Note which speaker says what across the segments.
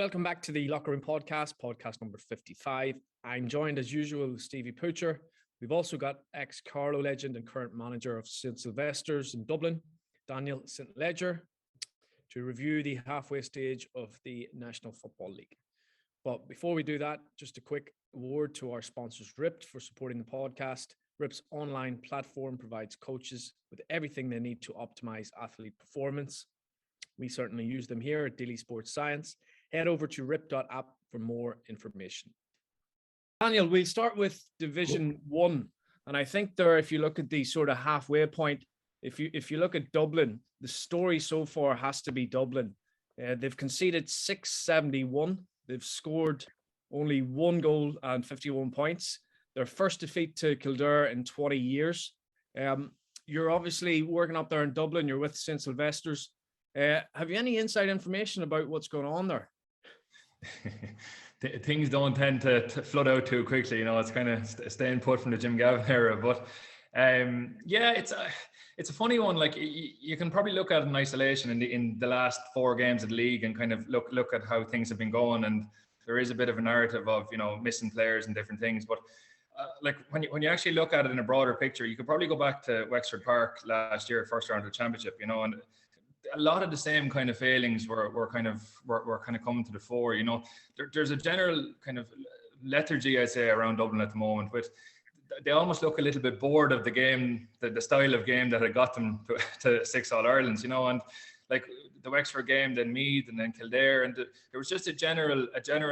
Speaker 1: Welcome back to the Locker Room podcast number 55. I'm joined as usual with Stevie Poacher. We've also got ex-Carlow legend and current manager of St Sylvesters in Dublin, Daniel St Ledger, to review the halfway stage of the National Football League. But before we do that, just a quick word to our sponsors, Ripped, for supporting the podcast. Ripp's online platform provides coaches with everything they need to optimize athlete performance. We certainly use them here at Daily Sports Science. Head over to rip.app for more information. Daniel, we'll start with Division 1. And I think there, if you look at the sort of halfway point, if you look at Dublin, the story so far has to be Dublin. They've conceded 671. They've scored only 1 goal and 51 points. Their first defeat to Coulter in 20 years. You're obviously working up there in Dublin. You're with St Sylvesters. Have you any inside information about what's going on there?
Speaker 2: Things don't tend to flood out too quickly, you know. It's kind of staying put from the Jim Gavin era, but yeah, it's a funny one. Like you can probably look at it in isolation in the last 4 games of the league and kind of look at how things have been going, and there is a bit of a narrative of, you know, missing players and different things, but like when you actually look at it in a broader picture, you could probably go back to Wexford Park last year, first round of the championship, you know, and a lot of the same kind of failings were kind of coming to the fore. You know, there's a general kind of lethargy, I'd say, around Dublin at the moment. But they almost look a little bit bored of the game, the style of game that had got them to 6 All-Irelands. You know, and like the Wexford game, then Meath, and then Kildare, and there was just a general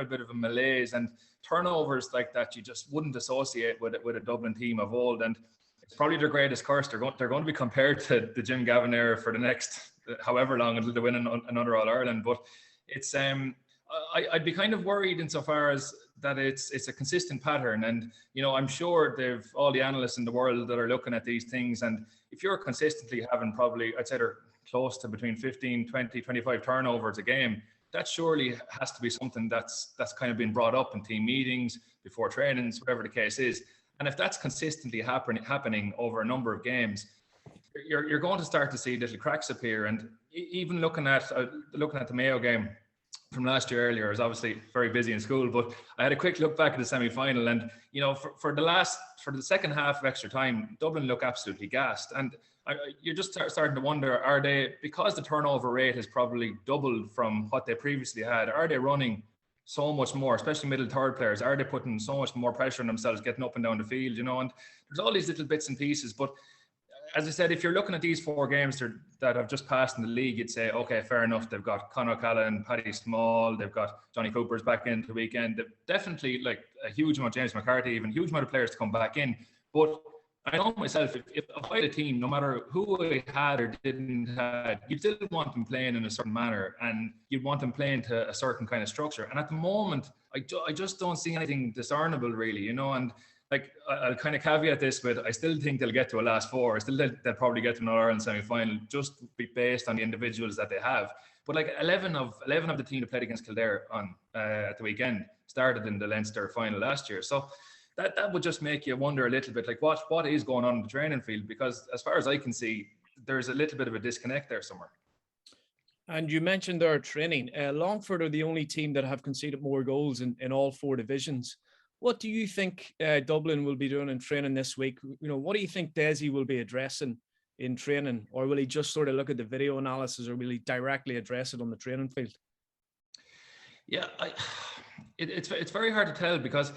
Speaker 2: bit of a malaise and turnovers like that you just wouldn't associate with a Dublin team of old. And it's probably their greatest curse. They're going to be compared to the Jim Gavin era for the next however long until they win another All-Ireland. But it's I'd be kind of worried insofar as that it's a consistent pattern, and you know, I'm sure they've all the analysts in the world that are looking at these things, and if you're consistently having probably, I'd say they're close to between 15, 20, 25 turnovers a game, that surely has to be something that's kind of been brought up in team meetings, before trainings, whatever the case is. And if that's consistently happening over a number of games, you're going to start to see little cracks appear. And even looking at the Mayo game from last year earlier, I was obviously very busy in school, but I had a quick look back at the semi-final, and you know, for the second half of extra time, Dublin look absolutely gassed, and you're just starting to wonder, are they, because the turnover rate has probably doubled from what they previously had, are they running so much more, especially middle third players? Are they putting so much more pressure on themselves, getting up and down the field, you know? And there's all these little bits and pieces, but as I said, if you're looking at these 4 games that have just passed in the league, you'd say, okay, fair enough. They've got Conor O'Callaghan, Paddy Small, they've got Johnny Cooper's back in the weekend. They've definitely, like, a huge amount, James McCarthy, even huge amount of players to come back in. But I know myself, if I had a team, no matter who I had or didn't have, you'd still want them playing in a certain manner, and you'd want them playing to a certain kind of structure. And at the moment, I just don't see anything discernible, really, you know. And like, I'll kind of caveat this, but I still think they'll get to a last 4. I still think they'll probably get to an All-Ireland semi-final, just based on the individuals that they have. But like 11 of the team that played against Kildare at the weekend started in the Leinster final last year. So that would just make you wonder a little bit, like what is going on in the training field? Because as far as I can see, there's a little bit of a disconnect there somewhere.
Speaker 1: And you mentioned their training. Longford are the only team that have conceded more goals in all 4 divisions. What do you think Dublin will be doing in training this week? You know, what do you think Desi will be addressing in training, or will he just sort of look at the video analysis, or will he directly address it on the training field?
Speaker 2: Yeah, it's very hard to tell, because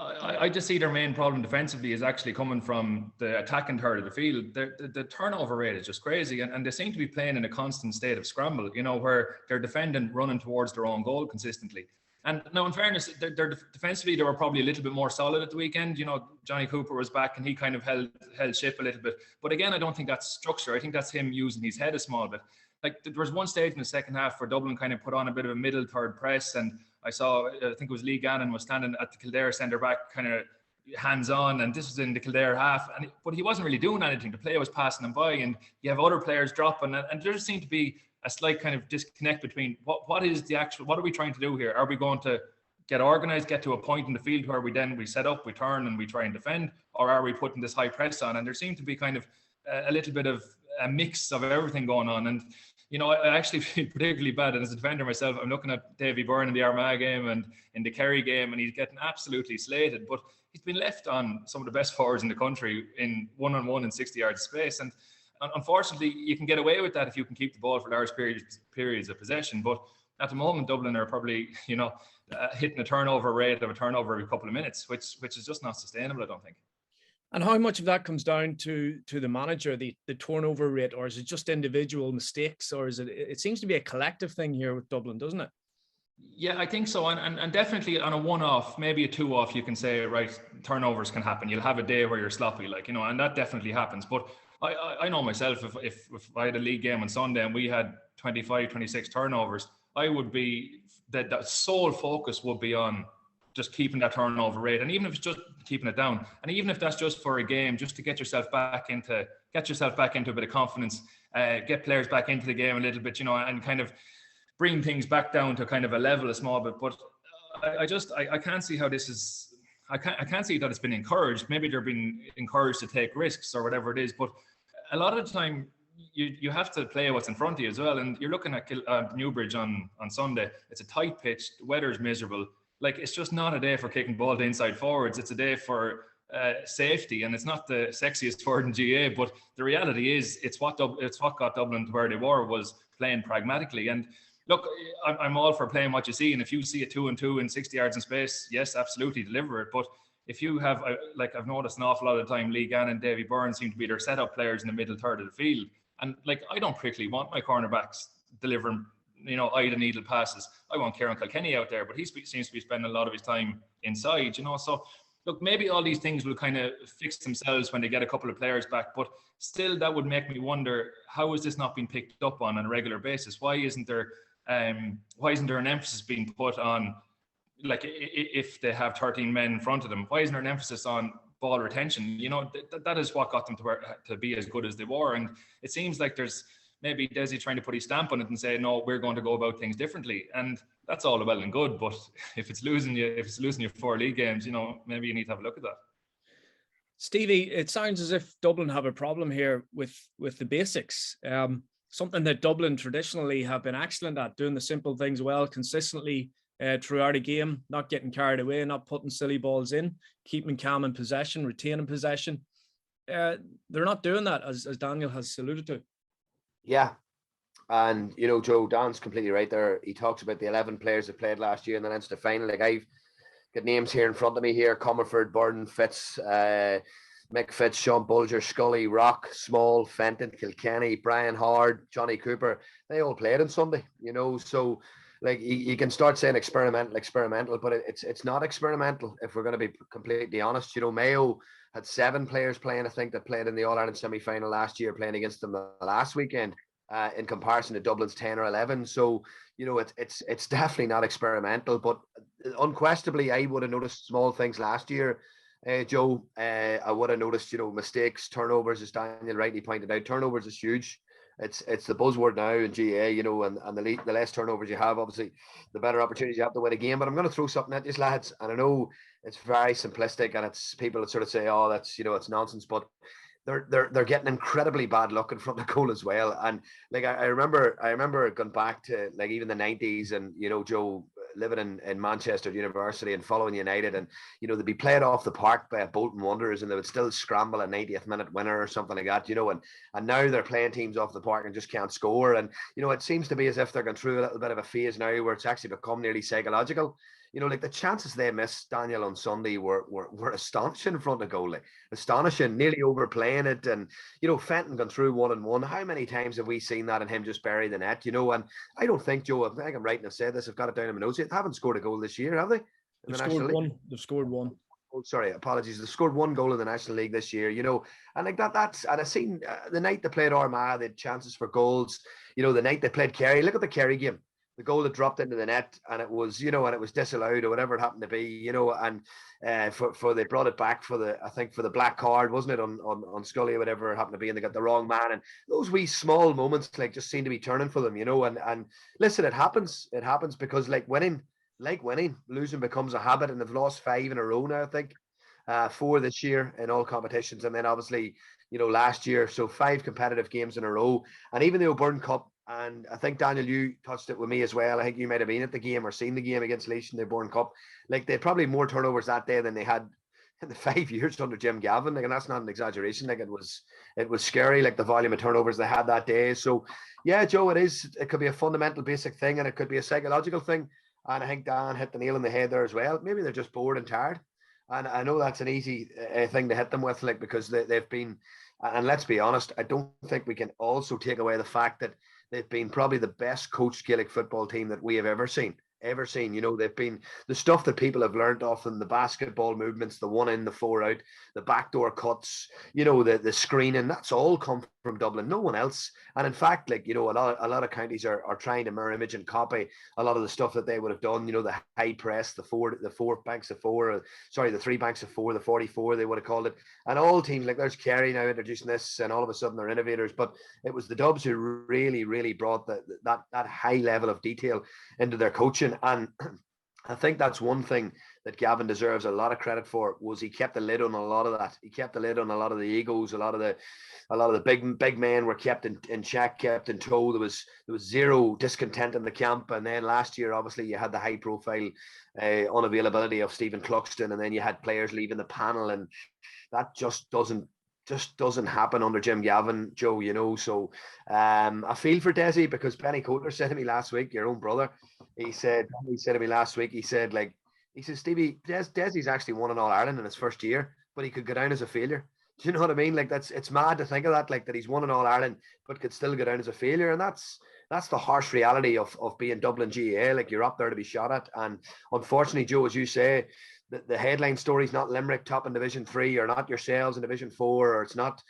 Speaker 2: I just see their main problem defensively is actually coming from the attacking third of the field. The turnover rate is just crazy, and they seem to be playing in a constant state of scramble, you know, where they're defending, running towards their own goal consistently. And now, in fairness, they're defensively, they were probably a little bit more solid at the weekend. You know, Johnny Cooper was back and he kind of held ship a little bit. But again, I don't think that's structure. I think that's him using his head a small bit. Like, there was one stage in the second half where Dublin kind of put on a bit of a middle third press, and I think it was Lee Gannon was standing at the Kildare centre back, kind of hands on, and this was in the Kildare half, but he wasn't really doing anything. The player was passing him by, and you have other players dropping, and there just seemed to be a slight kind of disconnect between what is the actual, what are we trying to do here? Are we going to get organized, get to a point in the field where we set up, we turn and we try and defend, or are we putting this high press on? And there seemed to be kind of a little bit of a mix of everything going on. And you know, I actually feel particularly bad. And as a defender myself, I'm looking at Davy Byrne in the Armagh game and in the Kerry game, and he's getting absolutely slated. But he's been left on some of the best forwards in the country in one-on-one in 60 yards space. And unfortunately, you can get away with that if you can keep the ball for large periods of possession. But at the moment, Dublin are probably, you know, hitting a turnover rate of a turnover every couple of minutes, which is just not sustainable, I don't think.
Speaker 1: And how much of that comes down to the manager, the turnover rate, or is it just individual mistakes, or is it seems to be a collective thing here with Dublin, doesn't it?
Speaker 2: Yeah, I think so. And definitely on a one-off, maybe a two-off, you can say, right, turnovers can happen. You'll have a day where you're sloppy, like, you know, and that definitely happens. But I know myself, if I had a league game on Sunday and we had 25, 26 turnovers, I would be, that sole focus would be on just keeping that turnover rate. And even if it's just keeping it down, and even if that's just for a game, just to get yourself back into a bit of confidence, get players back into the game a little bit, you know, and kind of bring things back down to kind of a level a small bit. But I can't see how this is, I can't see that it's been encouraged. Maybe they're being encouraged to take risks or whatever it is, but a lot of the time you have to play what's in front of you as well. And you're looking at Newbridge on Sunday. It's a tight pitch, the weather's miserable. Like, it's just not a day for kicking ball to inside forwards. It's a day for safety, and it's not the sexiest word in GAA, but the reality is it's what got Dublin to where they were, was playing pragmatically. And look, I'm all for playing what you see, and if you see a 2-on-2 in 60 yards in space, yes, absolutely deliver it. But if you have, like, I've noticed an awful lot of the time, Lee Gann and Davy Byrne seem to be their setup players in the middle third of the field, and like, I don't particularly want my cornerbacks delivering, you know, eye to needle passes. I want Kieran Kilkenny out there, but he seems to be spending a lot of his time inside, you know. So look, maybe all these things will kind of fix themselves when they get a couple of players back, but still, that would make me wonder, how is this not being picked up on a regular basis? Why isn't there an emphasis being put on, like, if they have 13 men in front of them, why isn't there an emphasis on ball retention? You know, that is what got them to be as good as they were. And it seems like there's maybe Desi trying to put his stamp on it and say, no, we're going to go about things differently. And that's all well and good, but if it's losing you 4 league games, you know, maybe you need to have a look at that.
Speaker 1: Stevie, it sounds as if Dublin have a problem here with the basics. Something that Dublin traditionally have been excellent at, doing the simple things well, consistently throughout a game, not getting carried away, not putting silly balls in, keeping calm in possession, retaining possession. They're not doing that, as Daniel has alluded to.
Speaker 3: Yeah. And, you know, Joe, Dan's completely right there. He talks about the 11 players that played last year and then into the final. Like, I've got names here in front of me here: Comerford, Burden, Fitz, Mick Fitz, Sean Bulger, Scully, Rock, Small, Fenton, Kilkenny, Brian Howard, Johnny Cooper. They all played on Sunday, you know. So, like, you can start saying experimental, but it's not experimental if we're going to be completely honest. You know, Mayo had 7 players playing, I think, that played in the All-Ireland semi-final last year, playing against them the last weekend, in comparison to Dublin's 10 or 11. So, you know, it's definitely not experimental, but unquestionably, I would have noticed small things last year, Joe. I would have noticed, you know, mistakes, turnovers, as Daniel rightly pointed out. Turnovers is huge. It's the buzzword now in GAA, you know, and the less turnovers you have, obviously, the better opportunities you have to win a game. But I'm going to throw something at these lads, and I know it's very simplistic, and it's people that sort of say, oh, that's, you know, it's nonsense, but they're getting incredibly bad luck in front of goal as well. And like, I remember going back to, like, even the 90s, and, you know, Joe, living in Manchester University and following United, and, you know, they'd be played off the park by a Bolton Wanderers and they would still scramble a 90th minute winner or something like that, you know, and now they're playing teams off the park and just can't score. And, you know, it seems to be as if they're going through a little bit of a phase now where it's actually become nearly psychological. You know, like, the chances they missed, Daniel, on Sunday were astonishing in front of goal. Like, astonishing, nearly overplaying it. And, you know, Fenton gone through 1-on-1. How many times have we seen that and him just bury the net, you know? And I don't think, Joe, I think I'm right to say this, I've got it down in my notes, they haven't scored a goal this year, have they?
Speaker 1: They've scored one.
Speaker 3: Oh, sorry, apologies. They've scored 1 goal in the National League this year, you know, and like that's, and I've seen the night they played Armagh, they had chances for goals. You know, the night they played Kerry, look at the Kerry game. The goal that dropped into the net, and it was, you know, and it was disallowed or whatever it happened to be, you know, and for they brought it back for the black card, wasn't it, on Scully or whatever it happened to be, and they got the wrong man. And those wee small moments, like, just seem to be turning for them, you know. And listen, it happens because, like winning, losing becomes a habit, and they've lost 5 in a row now, I think, 4 this year in all competitions, and then obviously, you know, last year, so 5 competitive games in a row. And even the O'Byrne Cup, And I think, Daniel, you touched it with me as well. I think you might have been at the game or seen the game against Laois in the Bourne Cup. Like, they had probably more turnovers that day than they had in the 5 years under Jim Gavin. Like, and that's not an exaggeration. Like, it was scary, like the volume of turnovers they had that day. So yeah, Joe, it could be a fundamental basic thing, and it could be a psychological thing. And I think Dan hit the nail on the head there as well. Maybe they're just bored and tired. And I know that's an easy thing to hit them with, like, because they've been, and let's be honest, I don't think we can also take away the fact that they've been probably the best coached Gaelic football team that we have ever seen. You know, they've been the stuff that people have learned off them, the basketball movements, the 1 in, the 4 out, the backdoor cuts, you know, the screening, that's all come from Dublin, no one else. And in fact, like, you know, a lot of counties are trying to mirror image and copy a lot of the stuff that they would have done, you know, the high press, the 3 banks of 4, the 44 they would have called it. And all teams, like, there's Kerry now introducing this, and all of a sudden they're innovators. But it was the Dubs who really brought that high level of detail into their coaching. And I think that's one thing that Gavin deserves a lot of credit for, was he kept the lid on a lot of that. He kept the lid on a lot of the egos, a lot of the big men were kept in check, kept in tow. There was zero discontent in the camp. And then last year, obviously, you had the high profile unavailability of Stephen Cluxton, and then you had players leaving the panel, and that just doesn't happen under Jim Gavin, Joe, you know. So I feel for Desi, because Benny Coulter said to me last week, your own brother, he said to me last week, he said, Stevie, Desi's actually won an All-Ireland in his first year, but he could go down as a failure. Do you know what I mean? Like, it's mad to think of that, like, that he's won an All-Ireland but could still go down as a failure. And that's the harsh reality of being Dublin GAA. Like, you're up there to be shot at. And unfortunately, Joe, as you say, the headline story is not Limerick top in Division 3, or not yourselves in Division 4, or it's not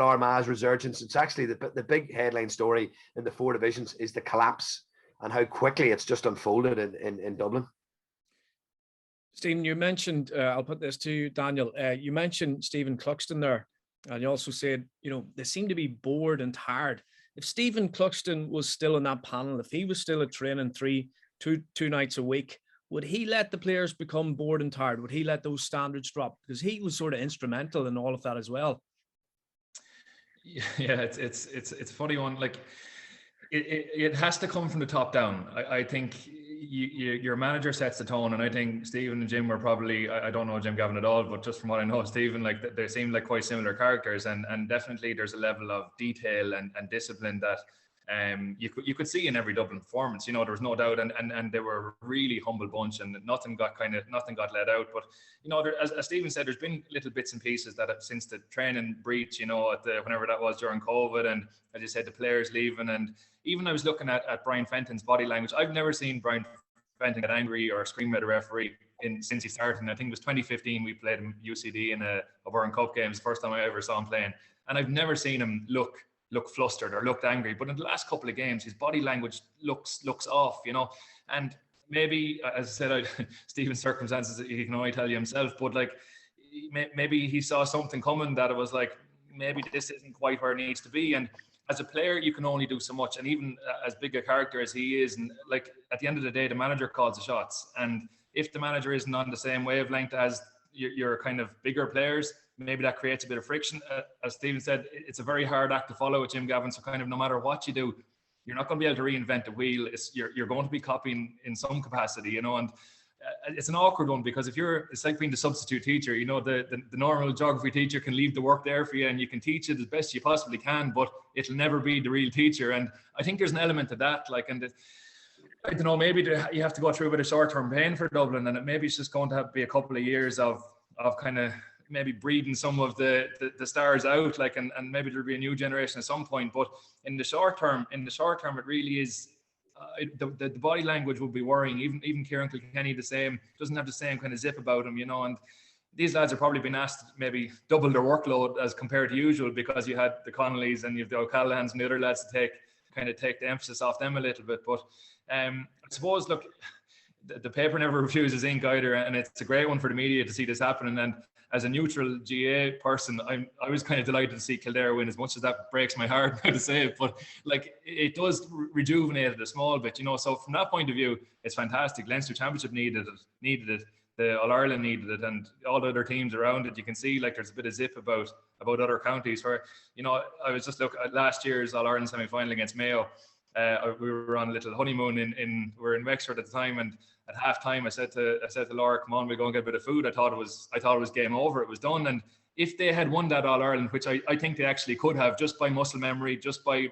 Speaker 3: Armagh's resurgence. It's actually the big headline story in the 4 divisions is the collapse, and how quickly it's just unfolded in Dublin.
Speaker 1: Stephen, you mentioned, I'll put this to you, Daniel, you mentioned Stephen Cluxton there, and you also said, you know, they seem to be bored and tired. If Stephen Cluxton was still in that panel, if he was still at training two nights a week, would he let the players become bored and tired? Would he let those standards drop? Because he was sort of instrumental in all of that as well.
Speaker 2: Yeah, it's a funny one. Like, it has to come from the top down. I think your manager sets the tone, and I think Stephen and Jim were probably, I don't know Jim Gavin at all, but just from what I know of Stephen, like, they seem like quite similar characters, and definitely there's a level of detail and discipline that you could see in every Dublin performance. You know, there was no doubt, and they were a really humble bunch, and nothing got let out. But you know, as Stephen said, there's been little bits and pieces that have, since the training breach, you know, whenever that was during COVID, and as you said, the players leaving, and even I was looking at Brian Fenton's body language. I've never seen Brian Fenton get angry or scream at a referee since he started. And I think it was 2015 we played him UCD in a Hurling Cup Games, first time I ever saw him playing, and I've never seen him look flustered or looked angry. But in the last couple of games, his body language looks off, you know. And maybe, as I said, Stephen's circumstances, he can only tell you himself, but like, maybe he saw something coming that it was like, maybe this isn't quite where it needs to be. And as a player, you can only do so much. And even as big a character as he is, and like, at the end of the day, the manager calls the shots. And if the manager isn't on the same wavelength as your kind of bigger players, maybe that creates a bit of friction. As Stephen said, it's a very hard act to follow with Jim Gavin. So kind of no matter what you do, you're not going to be able to reinvent the wheel. You're going to be copying in some capacity, you know. And it's an awkward one, because it's like being the substitute teacher. You know, the normal geography teacher can leave the work there for you, and you can teach it as best you possibly can, but it'll never be the real teacher. And I think there's an element of that, like, and I don't know, maybe you have to go through a bit of short-term pain for Dublin, and maybe it's just going to have to be a couple of years of kind of maybe breeding some of the stars out, like, and maybe there'll be a new generation at some point. But in the short term, it really is. The body language would be worrying. Even Kieran Kilkenny, doesn't have the same kind of zip about him, you know. And these lads are probably been asked to maybe double their workload as compared to usual, because you had the Connollys and you have the O'Callaghan's and the other lads to take the emphasis off them a little bit. But I suppose, look, the paper never refuses ink either, and it's a great one for the media to see this happening. And as a neutral GAA person, I was kind of delighted to see Kildare win, as much as that breaks my heart to say it. But like, it does rejuvenate it a small bit, you know. So from that point of view, it's fantastic. Leinster Championship needed it. The All-Ireland needed it, and all the other teams around it. You can see, like, there's a bit of zip about other counties where, you know, I was just looking at last year's All-Ireland semi-final against Mayo. We were on a little honeymoon we were in Wexford at the time, and at half time I said to Laura, come on, we'll go and get a bit of food. I thought it was game over, it was done. And if they had won that All-Ireland, which I think they actually could have, just by muscle memory, just by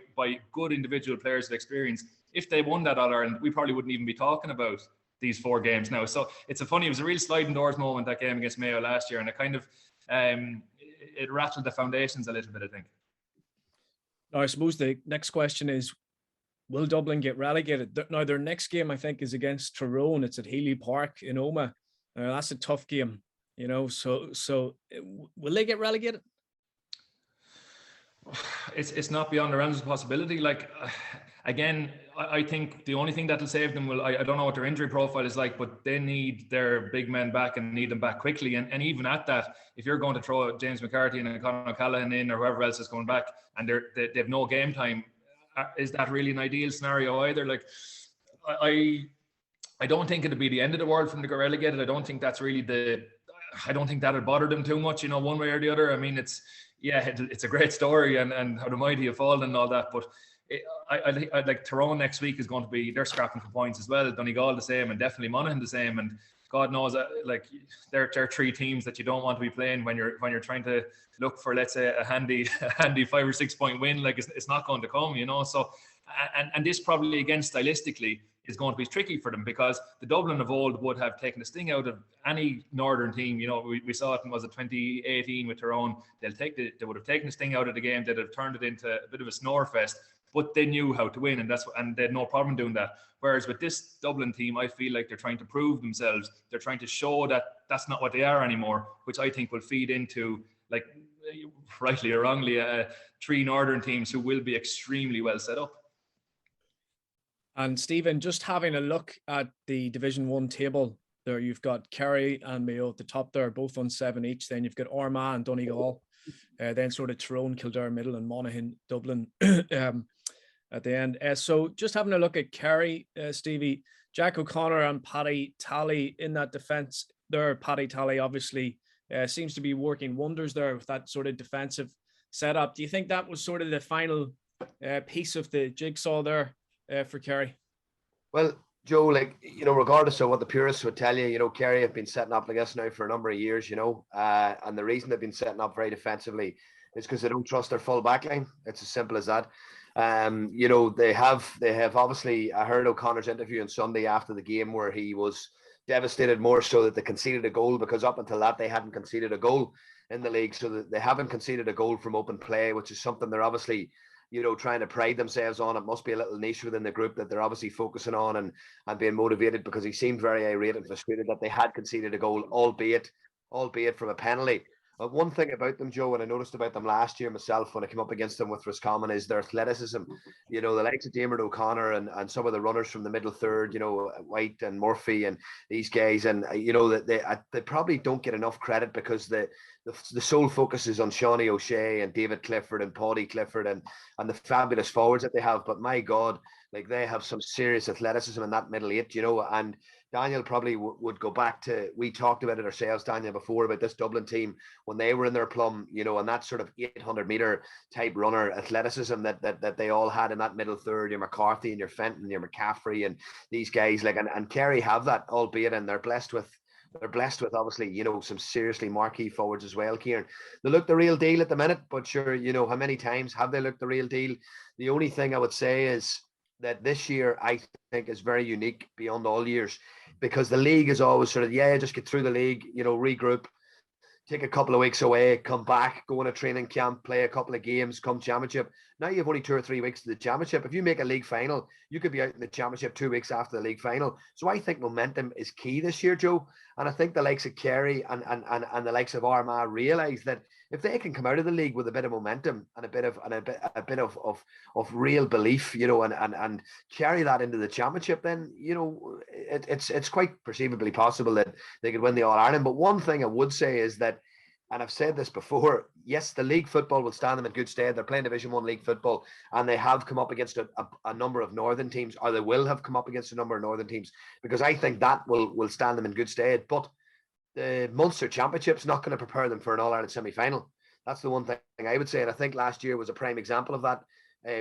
Speaker 2: good individual players of experience, if they won that All-Ireland, we probably wouldn't even be talking about these 4 games now. So it was a real sliding doors moment, that game against Mayo last year, and it kind of it rattled the foundations a little bit, I think.
Speaker 1: Now, I suppose the next question is, will Dublin get relegated? Now, their next game, I think, is against Tyrone. It's at Healy Park in Armagh. That's a tough game, you know. So will they get relegated?
Speaker 2: It's not beyond the realms of possibility. Like, again, I think the only thing that'll save them I don't know what their injury profile is like, but they need their big men back and need them back quickly. And even at that, if you're going to throw James McCarthy and Conor O'Callaghan in, or whoever else is coming back, and they have no game time, is that really an ideal scenario either? Like, I don't think it'd be the end of the world for them to get relegated. I don't think that's really I don't think that'll bother them too much, you know, one way or the other. I mean, it's a great story, and how the mighty have fallen and all that, but I like Tyrone next week is going to be, they're scrapping for points as well. Donegal the same, and definitely Monaghan the same, and God knows like there are 3 teams that you don't want to be playing when you're trying to look for, let's say, a handy 5 or 6 point win. Like, it's not going to come, you know. So and this probably, again, stylistically is going to be tricky for them, because the Dublin of old would have taken the sting out of any northern team. You know, we saw it in, was it 2018 with Tyrone? They would have taken the sting out of the game. They'd have turned it into a bit of a snore fest, but they knew how to win, and they had no problem doing that. Whereas with this Dublin team, I feel like they're trying to prove themselves. They're trying to show that that's not what they are anymore, which I think will feed into, like, rightly or wrongly, 3 northern teams who will be extremely well set up.
Speaker 1: And Stephen, just having a look at the Division 1 table there, you've got Kerry and Mayo at the top there, both on 7 each. Then you've got Armagh and Donegal. Then sort of Tyrone, Kildare middle, and Monaghan, Dublin at the end. So just having a look at Kerry, Stevie, Jack O'Connor and Paddy Talley in that defence there. Paddy Talley obviously seems to be working wonders there with that sort of defensive setup. Do you think that was sort of the final piece of the jigsaw there for Kerry?
Speaker 3: Well, Joe, like, you know, regardless of what the purists would tell you, you know, Kerry have been setting up like this now for a number of years, you know, and the reason they've been setting up very defensively is because they don't trust their full back line. It's as simple as that. You know, they have obviously, I heard O'Connor's interview on Sunday after the game where he was devastated, more so that they conceded a goal, because up until that they hadn't conceded a goal in the league. So that they haven't conceded a goal from open play, which is something they're obviously, you know, trying to pride themselves on. It must be a little niche within the group that they're obviously focusing on and being motivated, because he seemed very irate and frustrated that they had conceded a goal, albeit from a penalty. But one thing about them, Joe, and I noticed about them last year myself when I came up against them with Roscommon, is their athleticism. You know, the likes of Diarmuid O'Connor and some of the runners from the middle third, you know, White and Murphy and these guys, and you know that they probably don't get enough credit, because the sole focus is on Shawnee O'Shea and David Clifford and Paddy Clifford and the fabulous forwards that they have. But my God, like, they have some serious athleticism in that middle 8, you know. And Daniel probably would go back to, we talked about it ourselves, Daniel, before, about this Dublin team when they were in their plum, you know, and that sort of 800-meter type runner athleticism that they all had in that middle third, your McCarthy and your Fenton and your McCaffrey and these guys, like, and Kerry have that, albeit, and they're blessed with obviously, you know, some seriously marquee forwards as well, Kieran. They look the real deal at the minute, but sure, you know, how many times have they looked the real deal? The only thing I would say is that this year I think is very unique beyond all years, because the league is always sort of, just get through the league, you know, regroup, take a couple of weeks away, come back, go on a training camp, play a couple of games, come championship. Now you have only 2 or 3 weeks to the championship. If you make a league final, you could be out in the championship 2 weeks after the league final. So I think momentum is key this year, Joe. And I think the likes of Kerry and the likes of Armagh realise that if they can come out of the league with a bit of momentum and a bit of real belief, you know, and carry that into the championship, then, you know, it's quite perceivably possible that they could win the All-Ireland. But one thing I would say is that, and I've said this before, yes, the league football will stand them in good stead. They're playing Division 1 league football, and they have come up against a number of northern teams, or they will have come up against a number of northern teams, because I think that will stand them in good stead. But the Munster Championship's not going to prepare them for an All-Ireland semi-final. That's the one thing I would say, and I think last year was a prime example of that.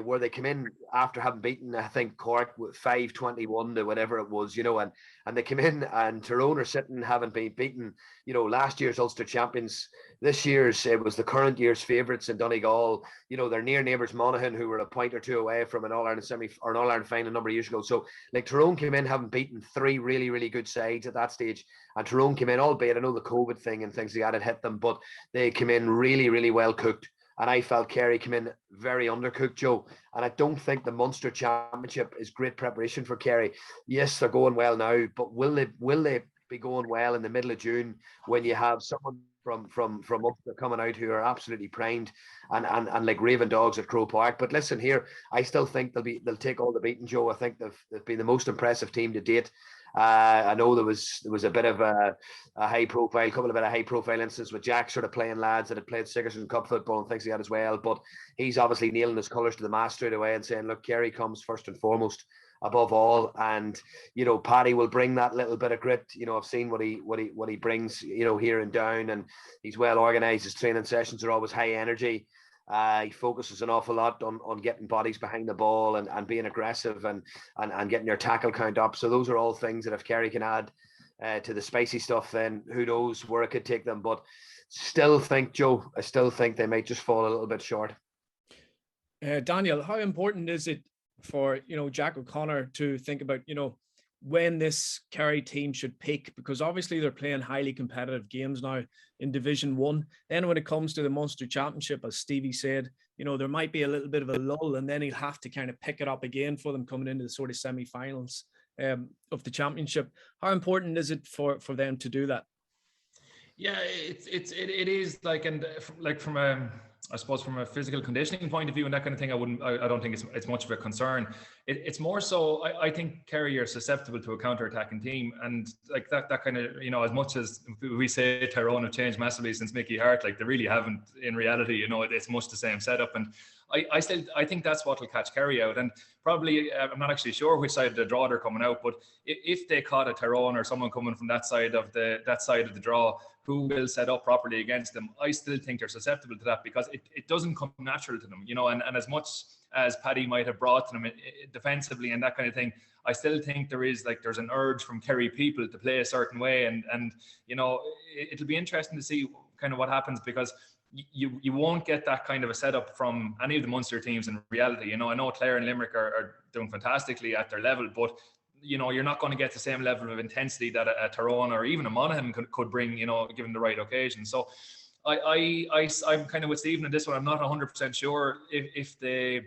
Speaker 3: where they came in after having beaten, I think, Cork with 5-21 to whatever it was, and they came in, and Tyrone are sitting, having been beaten, last year's Ulster champions. This year's, it was the current year's favourites in Donegal. Their near neighbours Monaghan, who were a point or two away from an All-Ireland or an All-Ireland final a number of years ago. So, like, Tyrone came in having beaten 3 really, really good sides at that stage. And Tyrone came in, albeit I know the COVID thing and things like that had hit them, but they came in really, really well cooked. And I felt Kerry came in very undercooked, Joe. And I don't think the Munster Championship is great preparation for Kerry. Yes, they're going well now, but will they be going well in the middle of June when you have someone from Ulster coming out who are absolutely primed and like raving dogs at Croke Park? But listen here, I still think they'll take all the beating, Joe. I think they've been the most impressive team to date. I know there was a bit of a high profile, couple of high profile instances with Jack sort of playing lads that had played Sigerson Cup football and things like that as well. But he's obviously nailing his colours to the mast straight away and saying, look, Kerry comes first and foremost above all. And Paddy will bring that little bit of grit. I've seen what he brings, here and down, and he's well organised. His training sessions are always high energy. He focuses an awful lot on getting bodies behind the ball and being aggressive and getting your tackle count up. So those are all things that if Kerry can add to the spicy stuff, then who knows where it could take them. But still think, Joe, I still think they might just fall a little bit short.
Speaker 1: Daniel, how important is it for, Jack O'Connor to think about, when this Kerry team should peak? Because obviously they're playing highly competitive games now in Division 1. Then when it comes to the Munster Championship, as Stevie said, there might be a little bit of a lull, and then he'll have to kind of pick it up again for them coming into the sort of semi-finals of the championship. How important is it for them to do that?
Speaker 2: Yeah, it is like, and like from I suppose from a physical conditioning point of view and that kind of thing, I don't think it's much of a concern. It's more so, I think Kerry are susceptible to a counter-attacking team, and like that kind of, as much as we say Tyrone have changed massively since Mickey Hart, like they really haven't in reality. It's much the same setup, and I think that's what will catch Kerry out. And probably, I'm not actually sure which side of the draw they're coming out, but if they caught a Tyrone or someone coming from that side of the draw who will set up properly against them, I still think they're susceptible to that, because it doesn't come natural to them, and as much as Paddy might have brought to them defensively and that kind of thing, I still think there's an urge from Kerry people to play a certain way, and it'll be interesting to see kind of what happens, because you won't get that kind of a setup from any of the Munster teams in reality. I know Clare and Limerick are doing fantastically at their level, but you're not going to get the same level of intensity that a Tyrone or even a Monaghan could bring, given the right occasion. So I'm kind of with Stephen in this one. I'm not 100% sure if they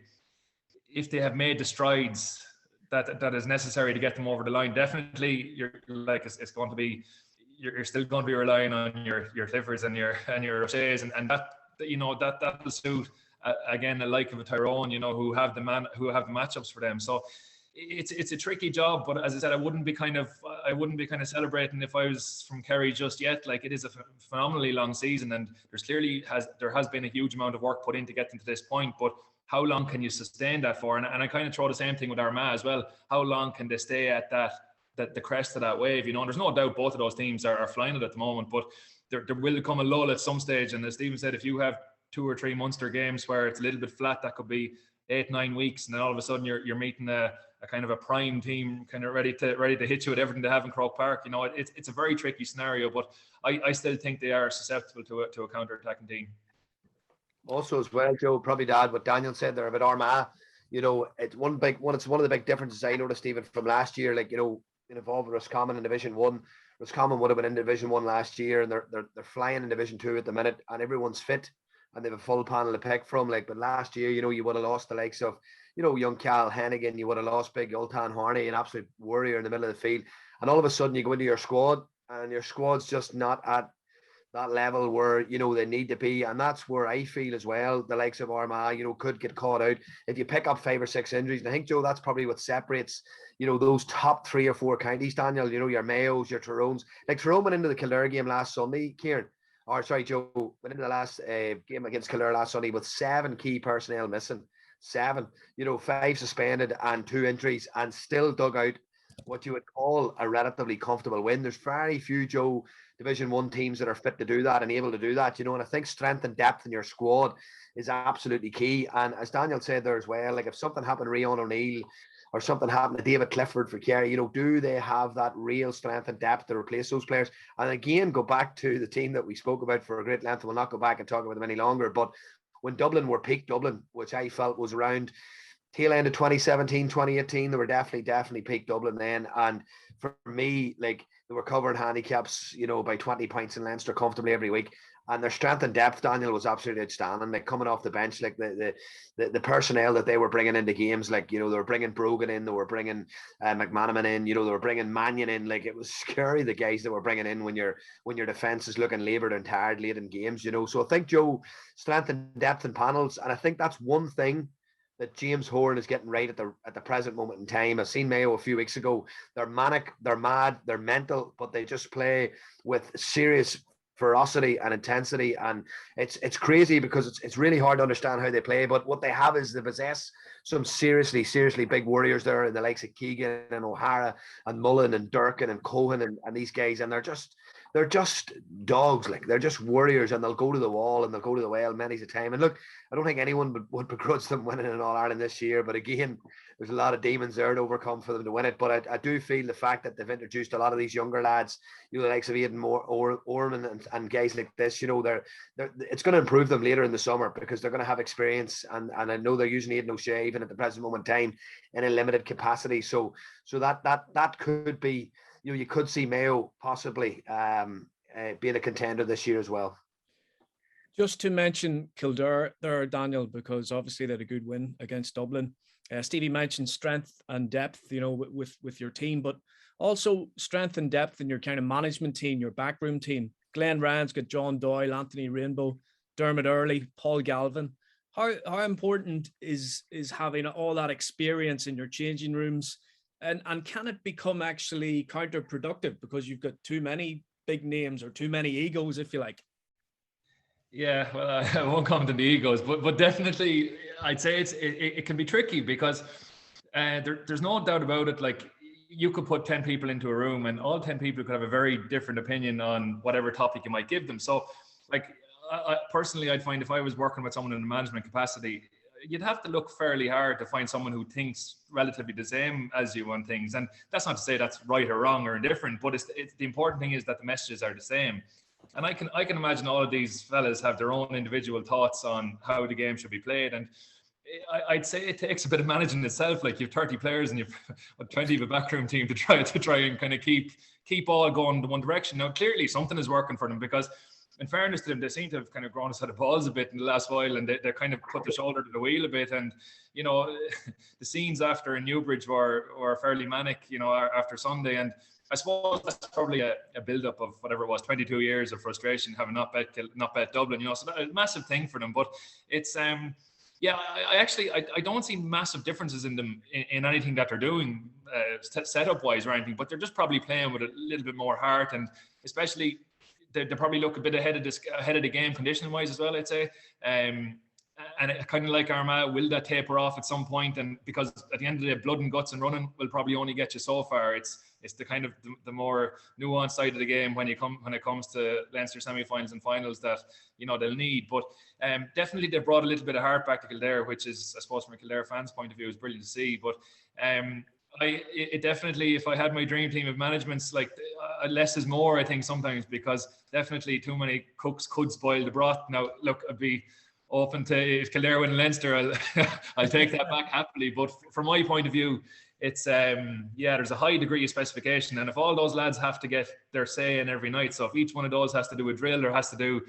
Speaker 2: have made the strides that is necessary to get them over the line. Definitely, it's going to be, you're still going to be relying on your Cliffords and your Rochers, and that that will suit again the like of a Tyrone, who have the matchups for them. So it's a tricky job, but as I said, I wouldn't be kind of celebrating if I was from Kerry just yet. Like, it is a phenomenally long season, and there has been a huge amount of work put in to get them to this point. But how long can you sustain that for? And I kind of throw the same thing with Armagh as well. How long can they stay at the crest of that wave? There's no doubt both of those teams are flying it at the moment, but there will come a lull at some stage. And as Stephen said, if you have 2 or 3 Munster games where it's a little bit flat, that could be 8-9 weeks, and then all of a sudden you're meeting a kind of a prime team, kind of ready to hit you with everything they have in Croke Park. It's a very tricky scenario, but I still think they are susceptible to a counter-attacking team.
Speaker 3: Also as well, Joe, probably to add what Daniel said there about Armagh, it's one of the big differences I noticed even from last year, involved with Roscommon in Division 1. Roscommon would have been in Division 1 last year, and they're flying in Division 2 at the minute, and everyone's fit and they have a full panel to pick from. But last year, you would have lost the likes of, young Cal Hennigan, you would have lost big Ultan Horney, an absolute warrior in the middle of the field. And all of a sudden you go into your squad and your squad's just not at that level where, they need to be. And that's where I feel as well, the likes of Armagh, could get caught out if you pick up 5 or 6 injuries. And I think, Joe, that's probably what separates, those top 3 or 4 counties, Daniel, your Mayos, your Tyrones. Like Tyrone went into the Kildare game last Sunday, Joe, went into the last game against Kildare last Sunday with 7 key personnel missing. 7, 5 suspended and 2 injuries, and still dug out what you would call a relatively comfortable win. There's very few, Joe, Division 1 teams that are fit to do that and able to do that, and I think strength and depth in your squad is absolutely key. And as Daniel said there as well, like if something happened to Rian O'Neill or something happened to David Clifford for Kerry, do they have that real strength and depth to replace those players? And again, go back to the team that we spoke about for a great length. We'll not go back and talk about them any longer. But when Dublin were peak Dublin, which I felt was around tail end of 2017, 2018, they were definitely peak Dublin then. And for me, like, they were covering handicaps, by 20 points in Leinster comfortably every week. And their strength and depth, Daniel, was absolutely outstanding. Like, coming off the bench, like the personnel that they were bringing into games, like, they were bringing Brogan in, they were bringing McManaman in, they were bringing Mannion in. Like, it was scary, the guys that were bringing in when your defence is looking laboured and tired late in games, So I think, Joe, strength and depth in panels, and I think that's one thing that James Horan is getting right at the present moment in time. I've seen Mayo a few weeks ago. They're manic, they're mad, they're mental, but they just play with serious ferocity and intensity, and it's crazy because it's really hard to understand how they play. But what they have is they possess some seriously big warriors there in the likes of Keegan and O'Hara and Mullen and Durkin and Cohen and these guys, and they're just dogs. Like, they're just warriors, and they'll go to the wall and they'll go to the well many's a time. And look, I don't think anyone would begrudge them winning an All-Ireland this year, but again, there's a lot of demons there to overcome for them to win it. But I do feel the fact that they've introduced a lot of these younger lads, the likes of Aidan Orman and guys like this, they're it's going to improve them later in the summer because they're going to have experience, and I know they're using Aidan O'Shea even at the present moment in time in a limited capacity. So that could be, you could see Mayo possibly being a contender this year as well.
Speaker 1: Just to mention Kildare there, Daniel, because obviously they had a good win against Dublin. Stevie mentioned strength and depth, with your team, but also strength and depth in your kind of management team, your backroom team. Glenn Ryan's got John Doyle, Anthony Rainbow, Dermot Earley, Paul Galvin. How important is having all that experience in your changing rooms? And can it become actually counterproductive because you've got too many big names or too many egos, if you like?
Speaker 2: Yeah, well, I won't comment on the egos, but definitely I'd say it can be tricky because there's no doubt about it. Like, you could put 10 people into a room and all 10 people could have a very different opinion on whatever topic you might give them. So, like, I personally, I'd find if I was working with someone in a management capacity, you'd have to look fairly hard to find someone who thinks relatively the same as you on things. And that's not to say that's right or wrong or indifferent, but it's the important thing is that the messages are the same. And I can imagine all of these fellas have their own individual thoughts on how the game should be played. And I'd say it takes a bit of managing itself. Like, you've 30 players and you've 20 of a backroom team to try and kind of keep all going in one direction. Now, clearly something is working for them because, in fairness to them, they seem to have kind of grown a set of balls a bit in the last while, and they kind of put the shoulder to the wheel a bit. And, the scenes after in Newbridge were fairly manic, after Sunday. And I suppose that's probably a build-up of whatever it was, 22 years of frustration, having not bet Dublin, so that's a massive thing for them. But it's, I don't see massive differences in them in anything that they're doing setup-wise or anything, but they're just probably playing with a little bit more heart, and especially they probably look a bit ahead of the game conditioning-wise as well, I'd say. And it kind of like Armagh, will that taper off at some point? And because at the end of the day, blood and guts and running will probably only get you so far. It's the kind of the more nuanced side of the game when it comes to Leinster semi-finals and finals that they'll need. But definitely they brought a little bit of heart back to Kildare, which is, I suppose, from a Kildare fans' point of view, is brilliant to see. But it definitely, if I had my dream team of managements, like, less is more, I think, sometimes, because definitely too many cooks could spoil the broth. Now, look, I'd be open to, if Kildare win Leinster, I'll take that back happily. But from my point of view, it's there's a high degree of specification, and if all those lads have to get their say in every night, so if each one of those has to do a drill or has to do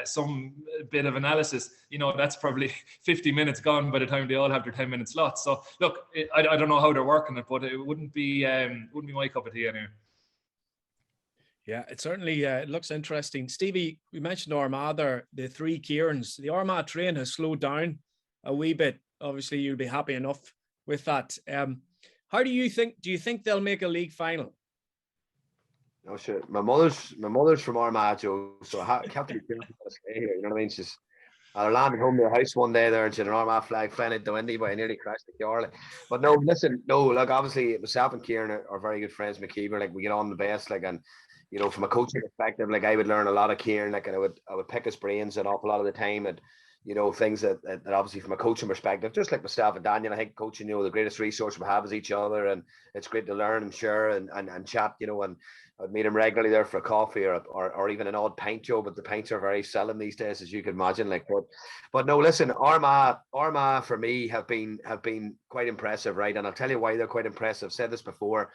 Speaker 2: some bit of analysis, that's probably 50 minutes gone by the time they all have their 10-minute slots. So look, I don't know how they're working it, but it wouldn't be my cup of tea anyway.
Speaker 1: Yeah, it certainly it looks interesting. Stevie, we mentioned Armagh there, the three Kieran's. The Armagh train has slowed down a wee bit. Obviously, you'll be happy enough with that. How do you think they'll make a league final?
Speaker 3: Oh shit, my mother's from Armagh, Joe, so I have to be careful what I say here. You know what I mean? I landed home to the house one day there and an Armagh flag flying out the window, but I nearly crashed the car. Like. But no, listen, no, look, obviously myself and Kieran are very good friends. McKeever, like we get on the best, like, and you know, from a coaching perspective, like I would learn a lot of Kieran, like, and I would pick his brains an awful lot of the time, and you know, things that obviously from a coaching perspective, just like myself and Daniel, I think coaching, you know, the greatest resource we have is each other, and it's great to learn and share and chat, you know, and I'd meet him regularly there for a coffee or even an odd pint, Joe, but the pints are very seldom these days, as you can imagine. Like, but no, listen, Armagh for me have been quite impressive, right? And I'll tell you why they're quite impressive. I've said this before.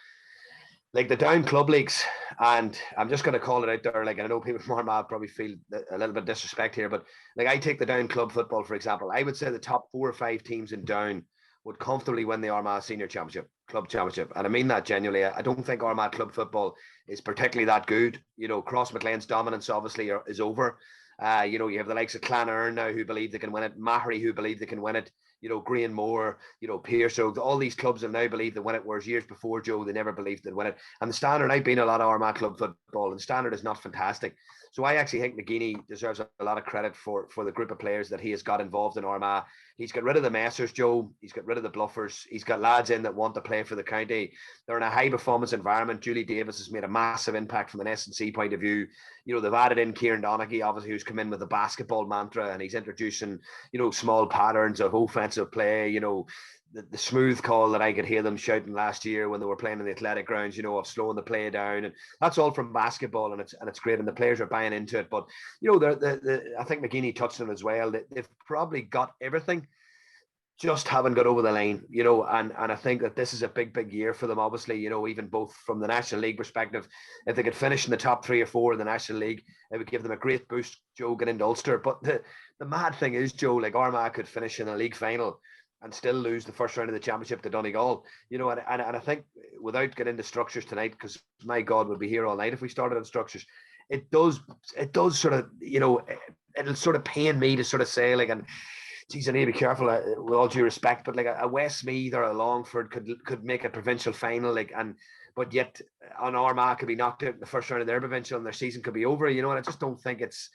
Speaker 3: Like the down club leagues, and I'm just going to call it out there. Like, I know people from Armagh probably feel a little bit disrespect here, but like I take the down club football, for example. I would say the top 4 or 5 teams in down would comfortably win the Armagh Senior Championship, Club Championship. And I mean that genuinely. I don't think Armagh club football is particularly that good. You know, Cross McLean's dominance obviously is over. You know, you have the likes of Clanern now who believe they can win it, Mahary who believe they can win it, you know, Green Moore, you know, Pearse. So all these clubs have now believed they win it, whereas years before, Joe, they never believed they'd win it. And the standard, I've been a lot of Armagh club football, and the standard is not fantastic. So I actually think McGeeney deserves a lot of credit for the group of players that he has got involved in Armagh. He's got rid of the messers, Joe. He's got rid of the bluffers. He's got lads in that want to play for the county. They're in a high performance environment. Julie Davis has made a massive impact from an S&C point of view. You know, they've added in Kieran Donaghy, obviously, who's come in with the basketball mantra, and he's introducing, you know, small patterns of offensive play, you know, the smooth call that I could hear them shouting last year when they were playing in the athletic grounds, you know, of slowing the play down, and that's all from basketball, and it's great, and the players are buying into it. But you know, I think McGeeney touched on it as well. They've probably got everything, just haven't got over the line, you know, and I think that this is a big year for them. Obviously, you know, even both from the National League perspective, if they could finish in the top 3 or 4 in the National League, it would give them a great boost, Joe, get into Ulster. But the mad thing is, Joe, like Armagh could finish in a league final and still lose the first round of the championship to Donegal, you know, and I think, without getting into structures tonight, because my God, we'd be here all night if we started on structures. It does sort of, you know, it'll sort of pain me to sort of say, like, and geez, I need to be careful with all due respect, but like a Westmeath or a Longford could make a provincial final, like, but yet an Armagh could be knocked out in the first round of their provincial and their season could be over, you know, and I just don't think it's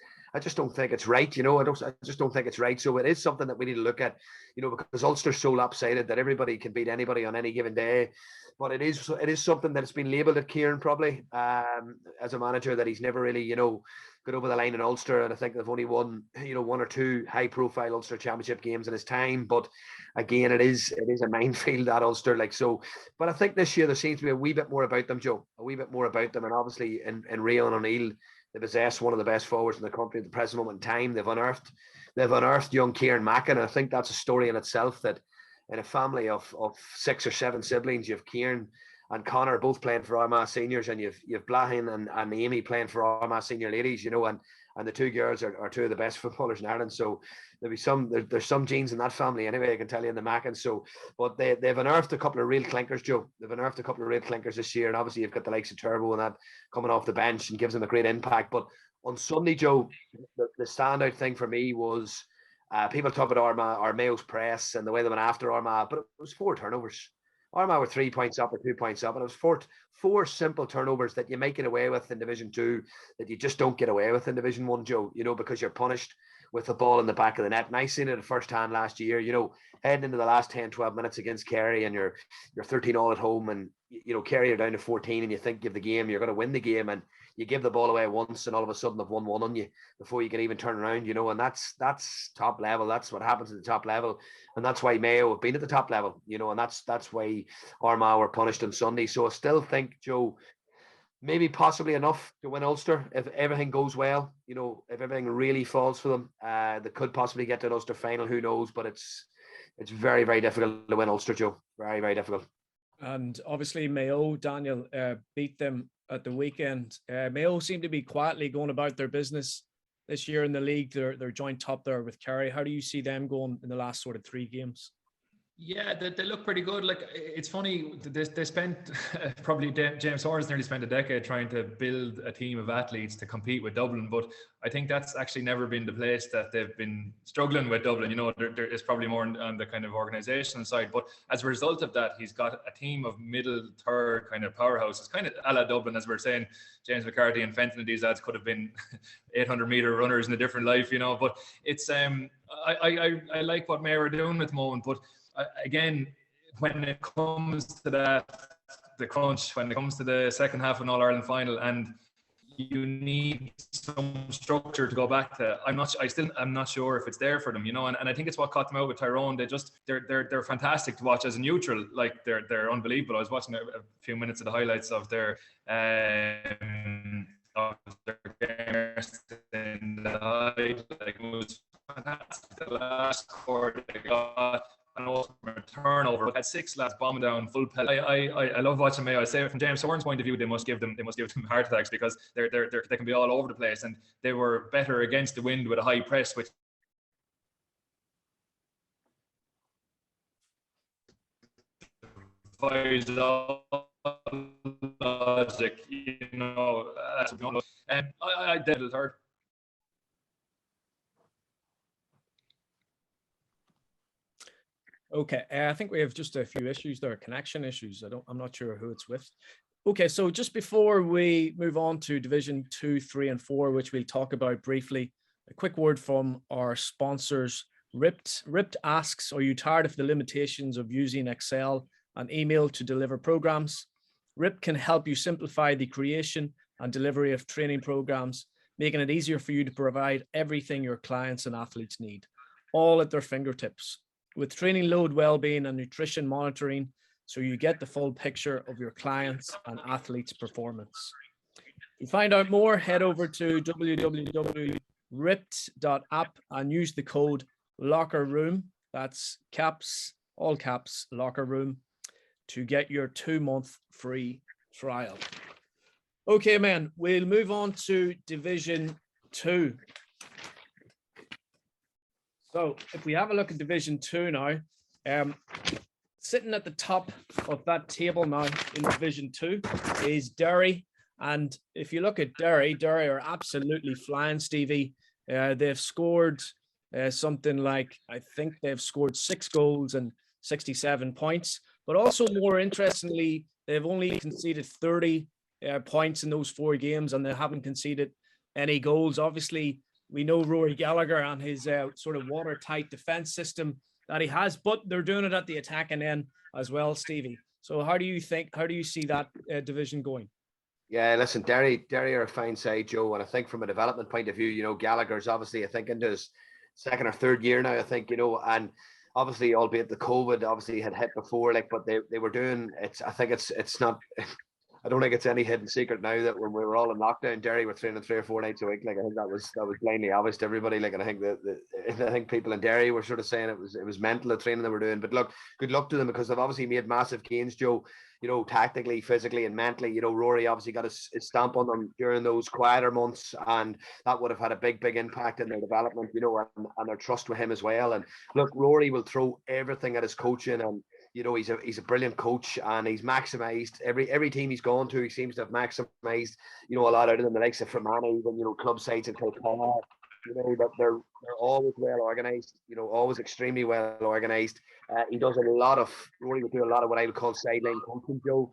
Speaker 3: right, you know. I just don't think it's right. So it is something that we need to look at, you know, because Ulster's so lopsided that everybody can beat anybody on any given day. But it is something that has been labelled at Kieran probably as a manager, that he's never really, you know, got over the line in Ulster, and I think they've only won, you know, 1 or 2 high-profile Ulster Championship games in his time. But again, it is a minefield at Ulster, like so. But I think this year there seems to be a wee bit more about them, Joe, a wee bit more about them, and obviously in Rian O'Neill, they possess one of the best forwards in the country at the present moment in time. They've unearthed young Kieran Mackin, and I think that's a story in itself, that in a family of 6 or 7 siblings, you have Kieran and Connor both playing for Armagh seniors, and you've Blahin and Amy playing for Armagh senior ladies, you know, and the 2 girls are 2 of the best footballers in Ireland. So there's some genes in that family anyway, I can tell you, in the Mackins. So, but they've unearthed a couple of real clinkers, Joe. They've unearthed a couple of real clinkers this year, and obviously you've got the likes of Turbo and that coming off the bench and gives them a great impact. But on Sunday, Joe, the standout thing for me was people talk about Armagh or Mayo's press and the way they went after Armagh, but it was 4 turnovers. Armagh were 3 points up or 2 points up, and it was four simple turnovers that you might get away with in Division 2 that you just don't get away with in Division 1, Joe, you know, because you're punished with the ball in the back of the net. And I seen it at first hand last year, you know, heading into the last 10, 12 minutes against Kerry, and you're 13-all at home, and, you know, Kerry are down to 14, and you think you have the game, you're going to win the game, and you give the ball away once, and all of a sudden they've 1-1 on you before you can even turn around, you know, and that's top level. That's what happens at the top level, and that's why Mayo have been at the top level, you know, and that's why Armagh were punished on Sunday. So I still think, Joe, maybe possibly enough to win Ulster if everything goes well, you know, if everything really falls for them. They could possibly get to an Ulster final, who knows, but it's very, very difficult to win Ulster, Joe. Very, very difficult.
Speaker 1: And obviously Mayo, Daniel, beat them at the weekend. Mayo seem to be quietly going about their business this year in the league. They're joint top there with Kerry. How do you see them going in the last sort of 3 games?
Speaker 2: Yeah, they look pretty good. Like, it's funny, they spent probably James Horan's nearly spent a decade trying to build a team of athletes to compete with Dublin, but I think that's actually never been the place that they've been struggling with Dublin. You know, there is probably more on the kind of organizational side, but as a result of that, he's got a team of middle third kind of powerhouses, kind of a la Dublin, as we're saying. James McCarthy and Fenton and these lads could have been 800-meter runners in a different life, you know. But it's I like what Mayor are doing at the moment, but again, when it comes to the crunch, when it comes to the second half of an All-Ireland final, and you need some structure to go back to, I'm not sure if it's there for them, you know. And I think it's what caught them out with Tyrone. They're fantastic to watch as a neutral. Like, they're unbelievable. I was watching a few minutes of the highlights of their game in the height. Like, it was fantastic. The last score they got, and also from a turnover, had 6 lads bombing down full pellet. I love watching Mayo. I say from James Horan's point of view, they must give them heart attacks, because they can be all over the place, and they were better against the wind with a high press, which defies logic, you know. And I did the third.
Speaker 1: Okay, I think we have just a few issues there, connection issues. I'm not sure who it's with. Okay, so just before we move on to Division 2, 3, and 4, which we'll talk about briefly, a quick word from our sponsors. Ripped asks, are you tired of the limitations of using Excel and email to deliver programs? RIP can help you simplify the creation and delivery of training programs, making it easier for you to provide everything your clients and athletes need, all at their fingertips. With training load, well-being, and nutrition monitoring, so you get the full picture of your clients' and athletes' performance. To find out more, head over to www.ripped.app and use the code LOCKERROOM, that's caps, all caps, LOCKERROOM, to get your 2-month free trial. Okay, man, we'll move on to Division 2. So if we have a look at Division 2 now, sitting at the top of that table now in Division 2 is Derry. And if you look at Derry are absolutely flying, Stevie. They've scored something like, I think they've scored 6 goals and 67 points. But also, more interestingly, they've only conceded 30 points in those 4 games, and they haven't conceded any goals. Obviously, we know Rory Gallagher and his sort of watertight defense system that he has, but they're doing it at the attacking end as well, Stevie. So how do you see that division going?
Speaker 3: Yeah, listen, Derry are a fine side, Joe, and I think from a development point of view, you know, Gallagher's obviously, I think, into his 2nd or 3rd year now, I think, you know, and obviously, albeit the COVID obviously had hit before, like, but they were doing it. I think it's not. I don't think it's any hidden secret now that when we were all in lockdown, Derry were training 3 or 4 nights a week. Like, I think that was plainly obvious to everybody. Like, and I think people in Derry were sort of saying it was mental, the training they were doing. But look, good luck to them, because they've obviously made massive gains, Joe. You know, tactically, physically, and mentally. You know, Rory obviously got his stamp on them during those quieter months, and that would have had a big impact in their development. You know, and their trust with him as well. And look, Rory will throw everything at his coaching, and you know, he's a brilliant coach, and he's maximised every team he's gone to. He seems to have maximised, you know, a lot out of them. The likes of Fermanagh, even, you know, club sides in Coulter, you know, that they're always well organised. You know, always extremely well organised. He does Rory would do a lot of what I would call sideline coaching, Joe.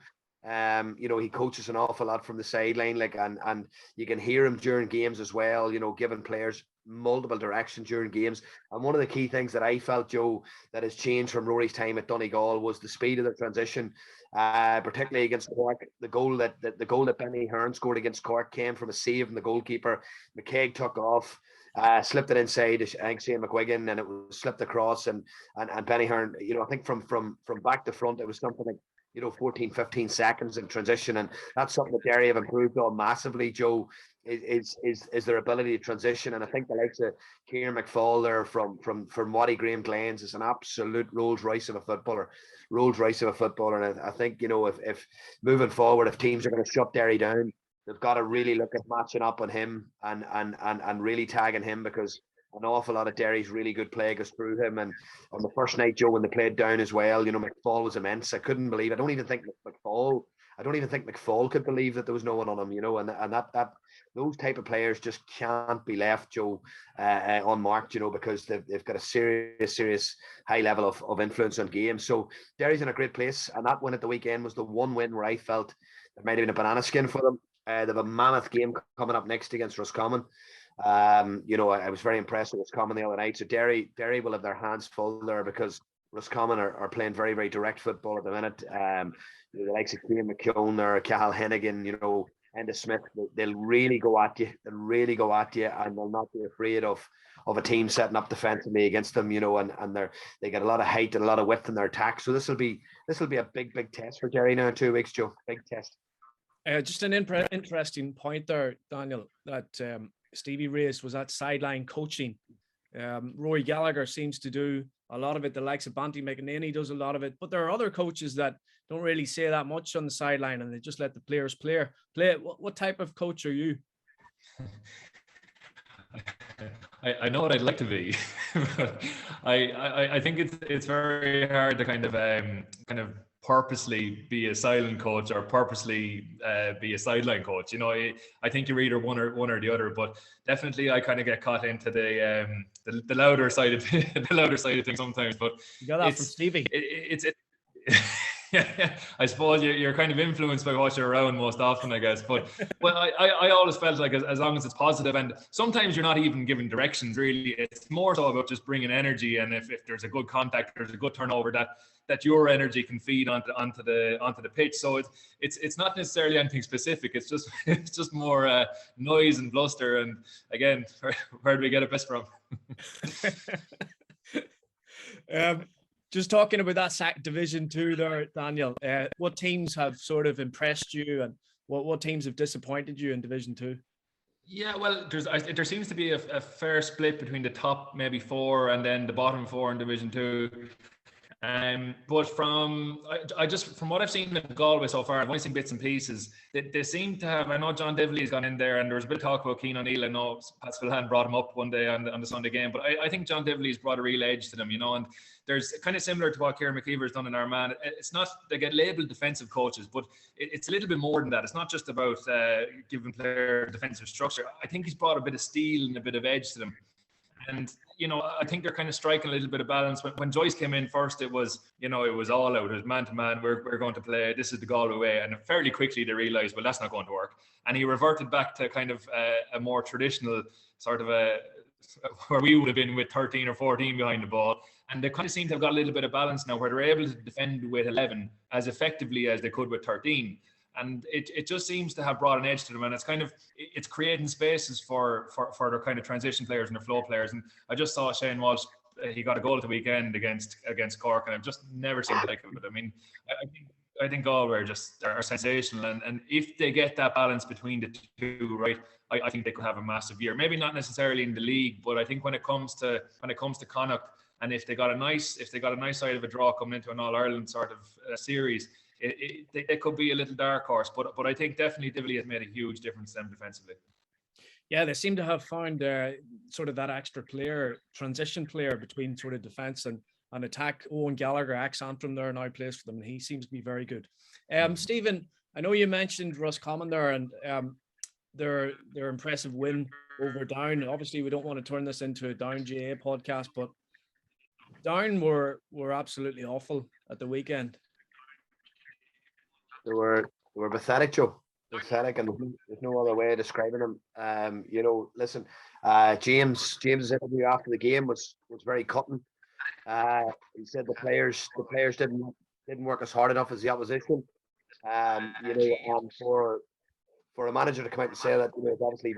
Speaker 3: You know, he coaches an awful lot from the sideline, like, and you can hear him during games as well, you know, giving players multiple direction during games. And one of the key things that I felt, Joe, that has changed from Rory's time at Donegal was the speed of the transition, particularly against Cork. The goal that Benny Hearn scored against Cork came from a save from the goalkeeper. McKaig took off, slipped it inside, I think, Shane McGuigan, and it was slipped across, and Benny Hearn, you know, I think from back to front, it was something like, you know, 14, 15 seconds in transition. And that's something that Derry have improved on massively, Joe, is their ability to transition. And I think the likes of Kieran McFall there from Waddy Graham Glens is an absolute Rolls Royce of a footballer. And I think, you know, if moving forward, if teams are going to shut Derry down, they've got to really look at matching up on him and really tagging him, because an awful lot of Derry's really good play goes through him. And on the first night, Joe, when they played down as well, McFall was immense. I couldn't believe it. I don't even think McFall could believe that there was no one on him, and that those type of players just can't be left, Joe, unmarked, because they've got a serious high level of influence on games. So Derry's in a great place, and that win at the weekend was the one win where I felt there might have been a banana skin for them. They have a mammoth game coming up next against Roscommon. I was very impressed with Roscommon the other night. So Derry will have their hands full there, because Roscommon are playing very, very direct football at the minute. The likes of Cian McKeown or Cathal Hennigan, Enda Smith, they'll really go at you. And they'll not be afraid of a team setting up defensively against them, and they get a lot of height and a lot of width in their attack. So this will be a big test for Derry now in 2 weeks, Joe. Big test.
Speaker 1: Just an interesting point there, Daniel, that Stevie raised, was that sideline coaching. Rory Gallagher seems to do a lot of it. The likes of Banty McEnany does a lot of it, but there are other coaches that don't really say that much on the sideline, and they just let the players play. What type of coach are you?
Speaker 2: I know what I'd like to be, but I think it's very hard to kind of purposely be a silent coach or purposely be a sideline coach. I think you're either one or the other, but definitely I kind of get caught into the louder side of things sometimes. But
Speaker 1: you got that from Stevie.
Speaker 2: Yeah, I suppose you're kind of influenced by what you're around most often, I guess. But I always felt like as long as it's positive, and sometimes you're not even given directions, really. It's more so about just bringing energy, and if there's a good contact, there's a good turnover, that your energy can feed onto the pitch. So it's not necessarily anything specific. It's just more noise and bluster. And again, where do we get it best from?
Speaker 1: Just talking about that Division 2 there, Daniel, what teams have sort of impressed you, and what teams have disappointed you in Division 2?
Speaker 2: Yeah, well, there seems to be a fair split between the top maybe 4 and then the bottom 4 in Division 2. But from what I've seen in Galway so far, I've only seen bits and pieces. They seem to have. I know John Divley's gone in there, and there was a bit of talk about Cian O'Neill. I know Pat Spillane brought him up one day on the Sunday game, but I think John Divley's brought a real edge to them, and there's kind of similar to what Kieran McKeever's done in Armagh. It's not, they get labelled defensive coaches, but it's a little bit more than that. It's not just about giving players defensive structure. I think he's brought a bit of steel and a bit of edge to them. And, I think they're kind of striking a little bit of balance. When Joyce came in first, it was all out. It was man to man. We're going to play. This is the Galway way. And fairly quickly they realised, well, that's not going to work. And he reverted back to kind of a more traditional sort of where we would have been with 13 or 14 behind the ball. And they kind of seem to have got a little bit of balance now, where they're able to defend with 11 as effectively as they could with 13. And it just seems to have brought an edge to them, and it's creating spaces for their kind of transition players and their flow players. And I just saw Shane Walsh, he got a goal at the weekend against Cork, and I've just never seen the like of it. I mean, I think Galway are sensational, and if they get that balance between the two, right, I think they could have a massive year. Maybe not necessarily in the league, but I think when it comes to Connacht, and if they got a nice side of a draw coming into an All-Ireland sort of series, they could be a little dark horse, but I think definitely Divley has made a huge difference to them defensively.
Speaker 1: Yeah, they seem to have found sort of that extra transition player between sort of defence and attack. Owen Gallagher, ex-Antrim there, now plays for them, and he seems to be very good. Stephen, I know you mentioned Roscommon there, and their impressive win over Down. Obviously, we don't want to turn this into a Down GAA podcast, but Down were absolutely awful at the weekend.
Speaker 3: They were pathetic, Joe. Pathetic, and there's no other way of describing them. Listen, James's interview after the game was very cutting. He said the players didn't work as hard enough as the opposition. And for a manager to come out and say that, it's obviously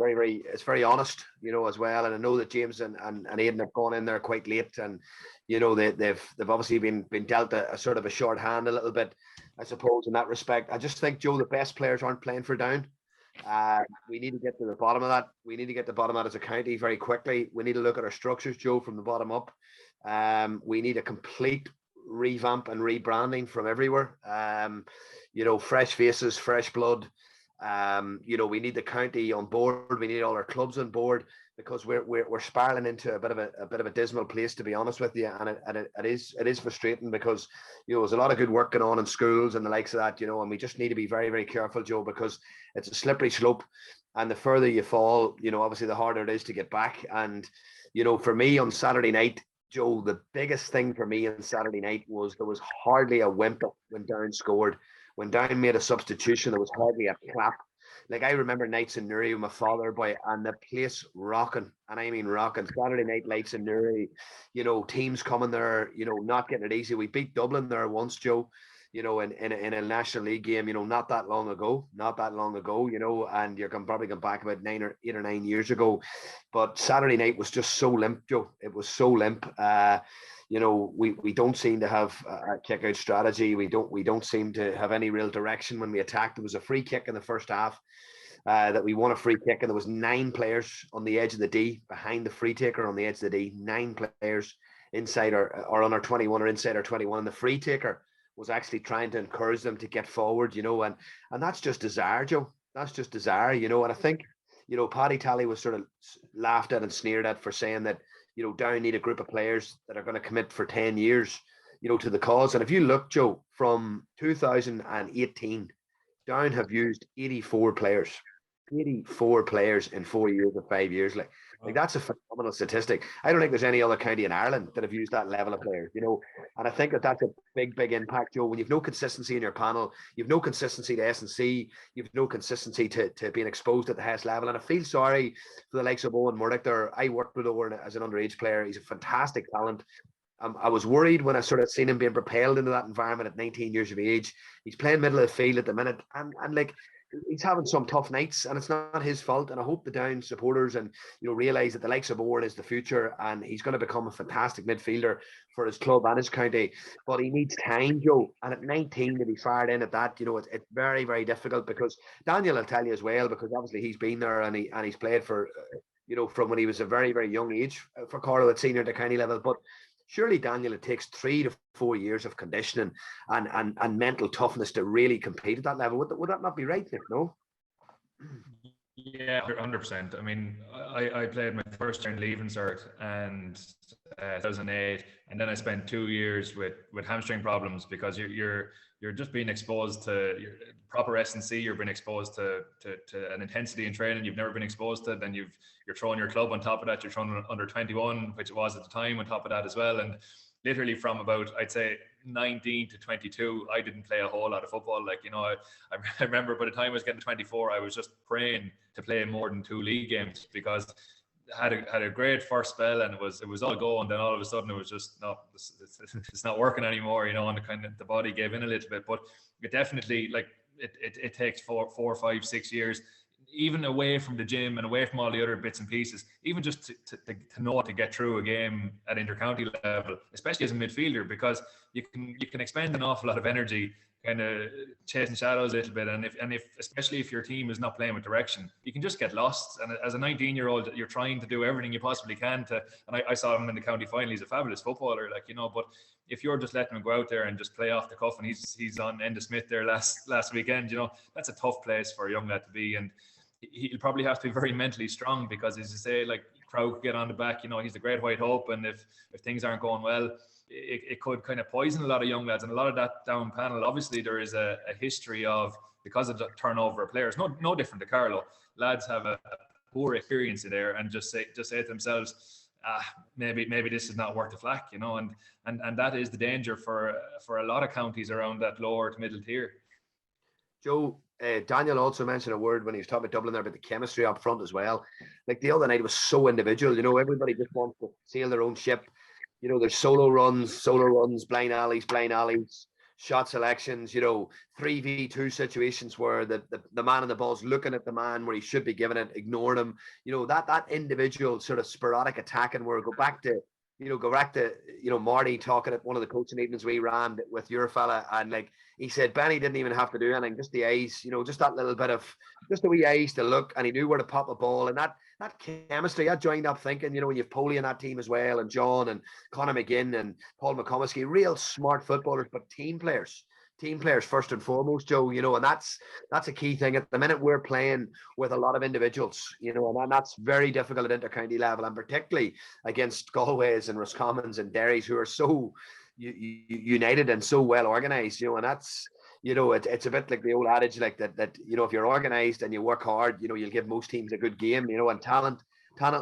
Speaker 3: it's very honest, as well. And I know that James and Aidan have gone in there quite late, and they've obviously been dealt a sort of a short hand a little bit, I suppose, in that respect. I just think, Joe, the best players aren't playing for Down. We need to get to the bottom of that. We need to get the bottom out as a county very quickly. We need to look at our structures, Joe, from the bottom up. We need a complete revamp and rebranding from everywhere. Fresh faces, fresh blood. We need the county on board. We need all our clubs on board. because we're spiraling into a bit of a dismal place, to be honest with you, and it is frustrating because there's a lot of good work going on in schools and the likes of that, and we just need to be very, very careful, Joe, because it's a slippery slope, and the further you fall, obviously the harder it is to get back. And for me on Saturday night, Joe, the biggest thing for me on Saturday night was there was hardly a whimper when Down scored. When Down made a substitution, there was hardly a clap. Like, I remember nights in Newry with my father, boy, and the place rocking, and I mean rocking. Saturday night lights in Newry, teams coming there, not getting it easy. We beat Dublin there once, Joe, in a National League game, not that long ago, and you're probably going back about 8 or 9 years ago. But Saturday night was just so limp, Joe. It was so limp. We don't seem to have a kick out strategy. We don't seem to have any real direction when we attack. There was a free kick in the first half that we won, a free kick, and there was 9 players on the edge of the D behind the free taker on the edge of the D. 9 players inside or on our 21 or inside our 21. And the free taker was actually trying to encourage them to get forward, and that's just desire, Joe. That's just desire, and I think, Paddy Tally was sort of laughed at and sneered at for saying that, Down need a group of players that are going to commit for 10 years, to the cause. And if you look, Joe, from 2018, Down have used 84 players. 84 players in 4 years or 5 years. Like that's a phenomenal statistic. I don't think there's any other county in Ireland that have used that level of players, and I think that's a big impact, Joe. When you've no consistency in your panel, you've no consistency to S&C, you've no consistency to being exposed at the highest level. And I feel sorry for the likes of Owen Murdoch there. I worked with Owen as an underage player. He's a fantastic talent. I was worried when I sort of seen him being propelled into that environment at 19 years of age. He's playing middle of the field at the minute, and like, he's having some tough nights, and it's not his fault. And I hope the Down supporters and realise that the likes of Owen is the future, and he's going to become a fantastic midfielder for his club and his county. But he needs time, Joe. And at 19 to be fired in at that, it's very, very difficult, because Daniel will tell you as well, because obviously he's been there and he's played for from when he was a very, very young age for Carlow at senior to county level. But surely, Daniel, it takes 3 to 4 years of conditioning and mental toughness to really compete at that level. Would that not be right, Nick? No?
Speaker 2: Yeah, 100%. I mean, I played my first year in Leaving Cert and 2008, and then I spent 2 years with hamstring problems, because you're just being exposed to your proper S&C. You're being exposed to an intensity in training you've never been exposed to. Then you're throwing your club on top of that. You're throwing under 21, which it was at the time, on top of that as well. And literally from about, I'd say, 19 to 22, I didn't play a whole lot of football. Like, I remember by the time I was getting to 24, I was just praying to play more than 2 league games, because I had a great first spell, and it was all go, and then all of a sudden it was just it's not working anymore, and the body gave in a little bit. But it definitely, like, it takes 4, 5, 6 years, even away from the gym and away from all the other bits and pieces, even just to know to get through a game at intercounty level, especially as a midfielder, because you can expend an awful lot of energy kind of chasing shadows a little bit, and if especially if your team is not playing with direction, you can just get lost. And as a 19-year-old, you're trying to do everything you possibly can to, and I saw him in the county final. He's a fabulous footballer, like, but if you're just letting him go out there and just play off the cuff, and he's on Enda Smith there last weekend, that's a tough place for a young lad to be. And he'll probably have to be very mentally strong, because, as you say, like, crowd could get on the back, he's the great white hope, and if things aren't going well, it could kind of poison a lot of young lads. And a lot of that down panel, obviously there is a history of, because of the turnover of players, no different to Carlow, lads have a poor experience there, and just say to themselves, maybe this is not worth the flack, and that is the danger for a lot of counties around that lower to middle tier.
Speaker 3: Joe, Daniel also mentioned a word when he was talking about Dublin there about the chemistry up front as well. Like, the other night, it was so individual. Everybody just wants to sail their own ship. There's solo runs, blind alleys, shot selections, 3v2 situations where the man on the ball's looking at the man where he should be giving it, ignoring him. That individual sort of sporadic attacking, where go back to Marty talking at one of the coaching evenings we ran with your fella, and like, he said Benny didn't even have to do anything, just the eyes, just that little bit of, just the wee eyes to look, and he knew where to pop a ball. And that chemistry, that joined up thinking, when you've Poley in that team as well, and John and Conor McGinn and Paul McComiskey, real smart footballers, but team players. team players first and foremost, Joe, and that's a key thing. At the minute, we're playing with a lot of individuals, and that's very difficult at intercounty level, and particularly against Galways and Roscommons and Derrys, who are so united and so well organised, and that's, it's a bit like the old adage, like that if you're organised and you work hard, you'll give most teams a good game, and talent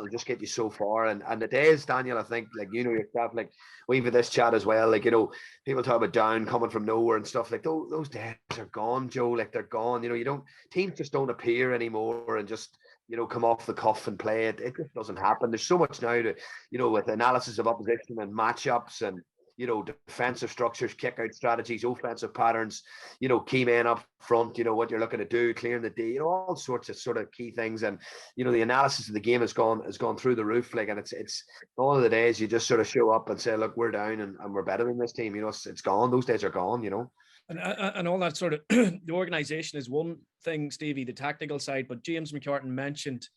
Speaker 3: will just get you so far. And the days, Daniel, I think, like, yourself, like we've had this chat as well, like, people talk about down coming from nowhere and stuff, like those days are gone, Joe. Like, they're gone. Teams just don't appear anymore and just come off the cuff and play it. It just doesn't happen. There's so much now to, with analysis of opposition and matchups and defensive structures, kick out strategies, offensive patterns, key men up front, what you're looking to do, clearing the D, all sorts of sort of key things. And, the analysis of the game has gone through the roof. Like, and it's all of the days you just sort of show up and say, look, we're down and we're better than this team. It's gone. Those days are gone,
Speaker 1: And all that sort of, the organisation is one thing, Stevie, the tactical side, but James McCartan mentioned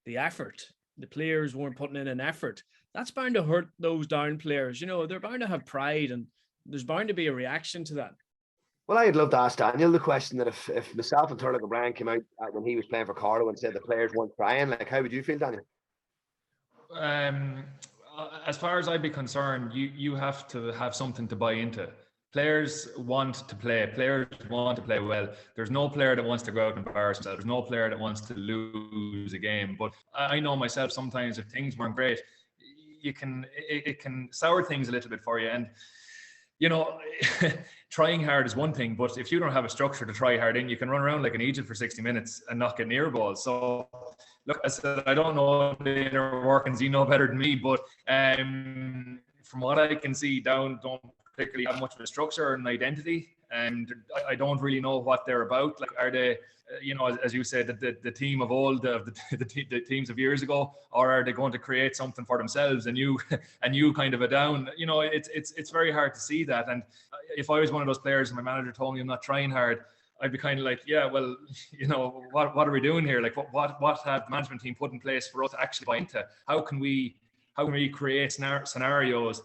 Speaker 1: the effort. The players weren't putting in an effort. That's bound to hurt those down players. They're bound to have pride, and there's bound to be a reaction to that.
Speaker 3: Well, I'd love to ask Daniel the question that if myself and Turlough O'Brien came out when he was playing for Carlow and said the players weren't trying, like, how would you feel, Daniel?
Speaker 2: As far as I'd be concerned, you have to have something to buy into. Players want to play. Players want to play well. There's no player that wants to go out and embarrass himself. There's no player that wants to lose a game. But I know myself, sometimes if things weren't great, it can sour things a little bit for you. And trying hard is one thing, but if you don't have a structure to try hard in, you can run around like an Egypt for 60 minutes and not get near balls. So look, I said, I don't know the inner workings, you know better than me, but from what I can see, down don't particularly have much of a structure and identity, and I don't really know what they're about. Like, are they, as you said, the team of old, the teams of years ago, or are they going to create something for themselves and you kind of a down? It's very hard to see that. And if I was one of those players and my manager told me I'm not trying hard, I'd be kind of like, yeah, well, what are we doing here? Like, what have the management team put in place for us to actually buy into? How can we create scenarios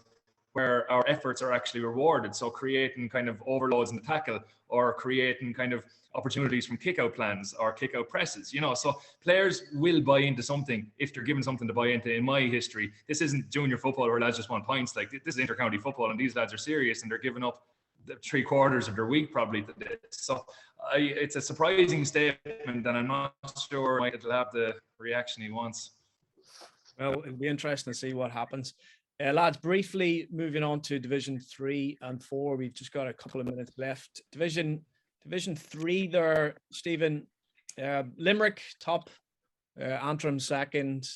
Speaker 2: where our efforts are actually rewarded? So creating kind of overloads in the tackle, or creating kind of opportunities from kick-out plans or kick-out presses, so players will buy into something if they're given something to buy into. In my history, this isn't junior football where lads just want points. Like, this is inter-county football, and these lads are serious and they're giving up 3/4 of their week probably to this. So it's a surprising statement, and I'm not sure it'll have the reaction he wants.
Speaker 1: Well, it'll be interesting to see what happens. Lads, briefly moving on to Division 3 and 4. We've just got a couple of minutes left. Division 3 there, Stephen. Limerick top, Antrim second.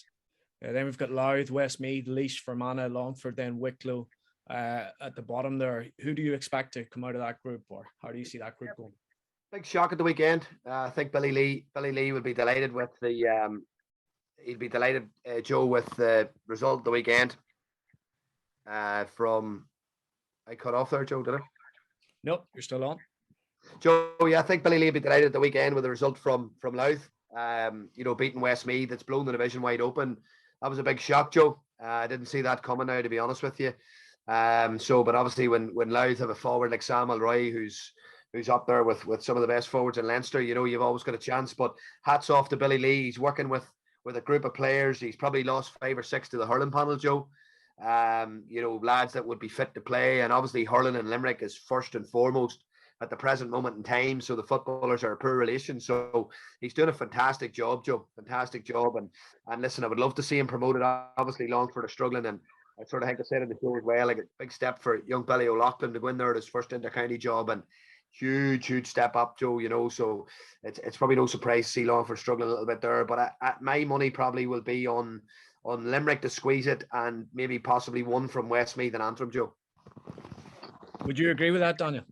Speaker 1: Then we've got Louth, Westmeath, Laois, Fermanagh, Longford, then Wicklow at the bottom there. Who do you expect to come out of that group, or how do you see that group going?
Speaker 3: Big shock at the weekend. I think Billy Lee would be delighted with the he'd be delighted, Joe, with the result of the weekend. I cut off there, Joe, did I?
Speaker 1: Nope, you're still on.
Speaker 3: Joe, yeah, I think Billy Lee would be delighted at the weekend with the result from Louth. Beating Westmeath, it's blown the division wide open. That was a big shock, Joe. I didn't see that coming now, to be honest with you. But obviously when Louth have a forward like Sam Roy, who's up there with some of the best forwards in Leinster, you've always got a chance. But hats off to Billy Lee. He's working with a group of players. He's probably lost 5 or 6 to the hurling panel, Joe. Lads that would be fit to play, and obviously hurling in Limerick is first and foremost at the present moment in time, so the footballers are a poor relation. So he's doing a fantastic job, Joe. Fantastic job. And listen, I would love to see him promoted. Obviously Longford are struggling, and I sort of think I said in the show as well, like a big step for young Billy O'Loughlin to go in there at his first inter-county job, and huge step up, Joe. So it's probably no surprise to see Longford struggling a little bit there, but my money probably will be on Limerick to squeeze it, and maybe possibly one from Westmeath and Antrim, Joe. Would
Speaker 1: you agree with that, Daniel?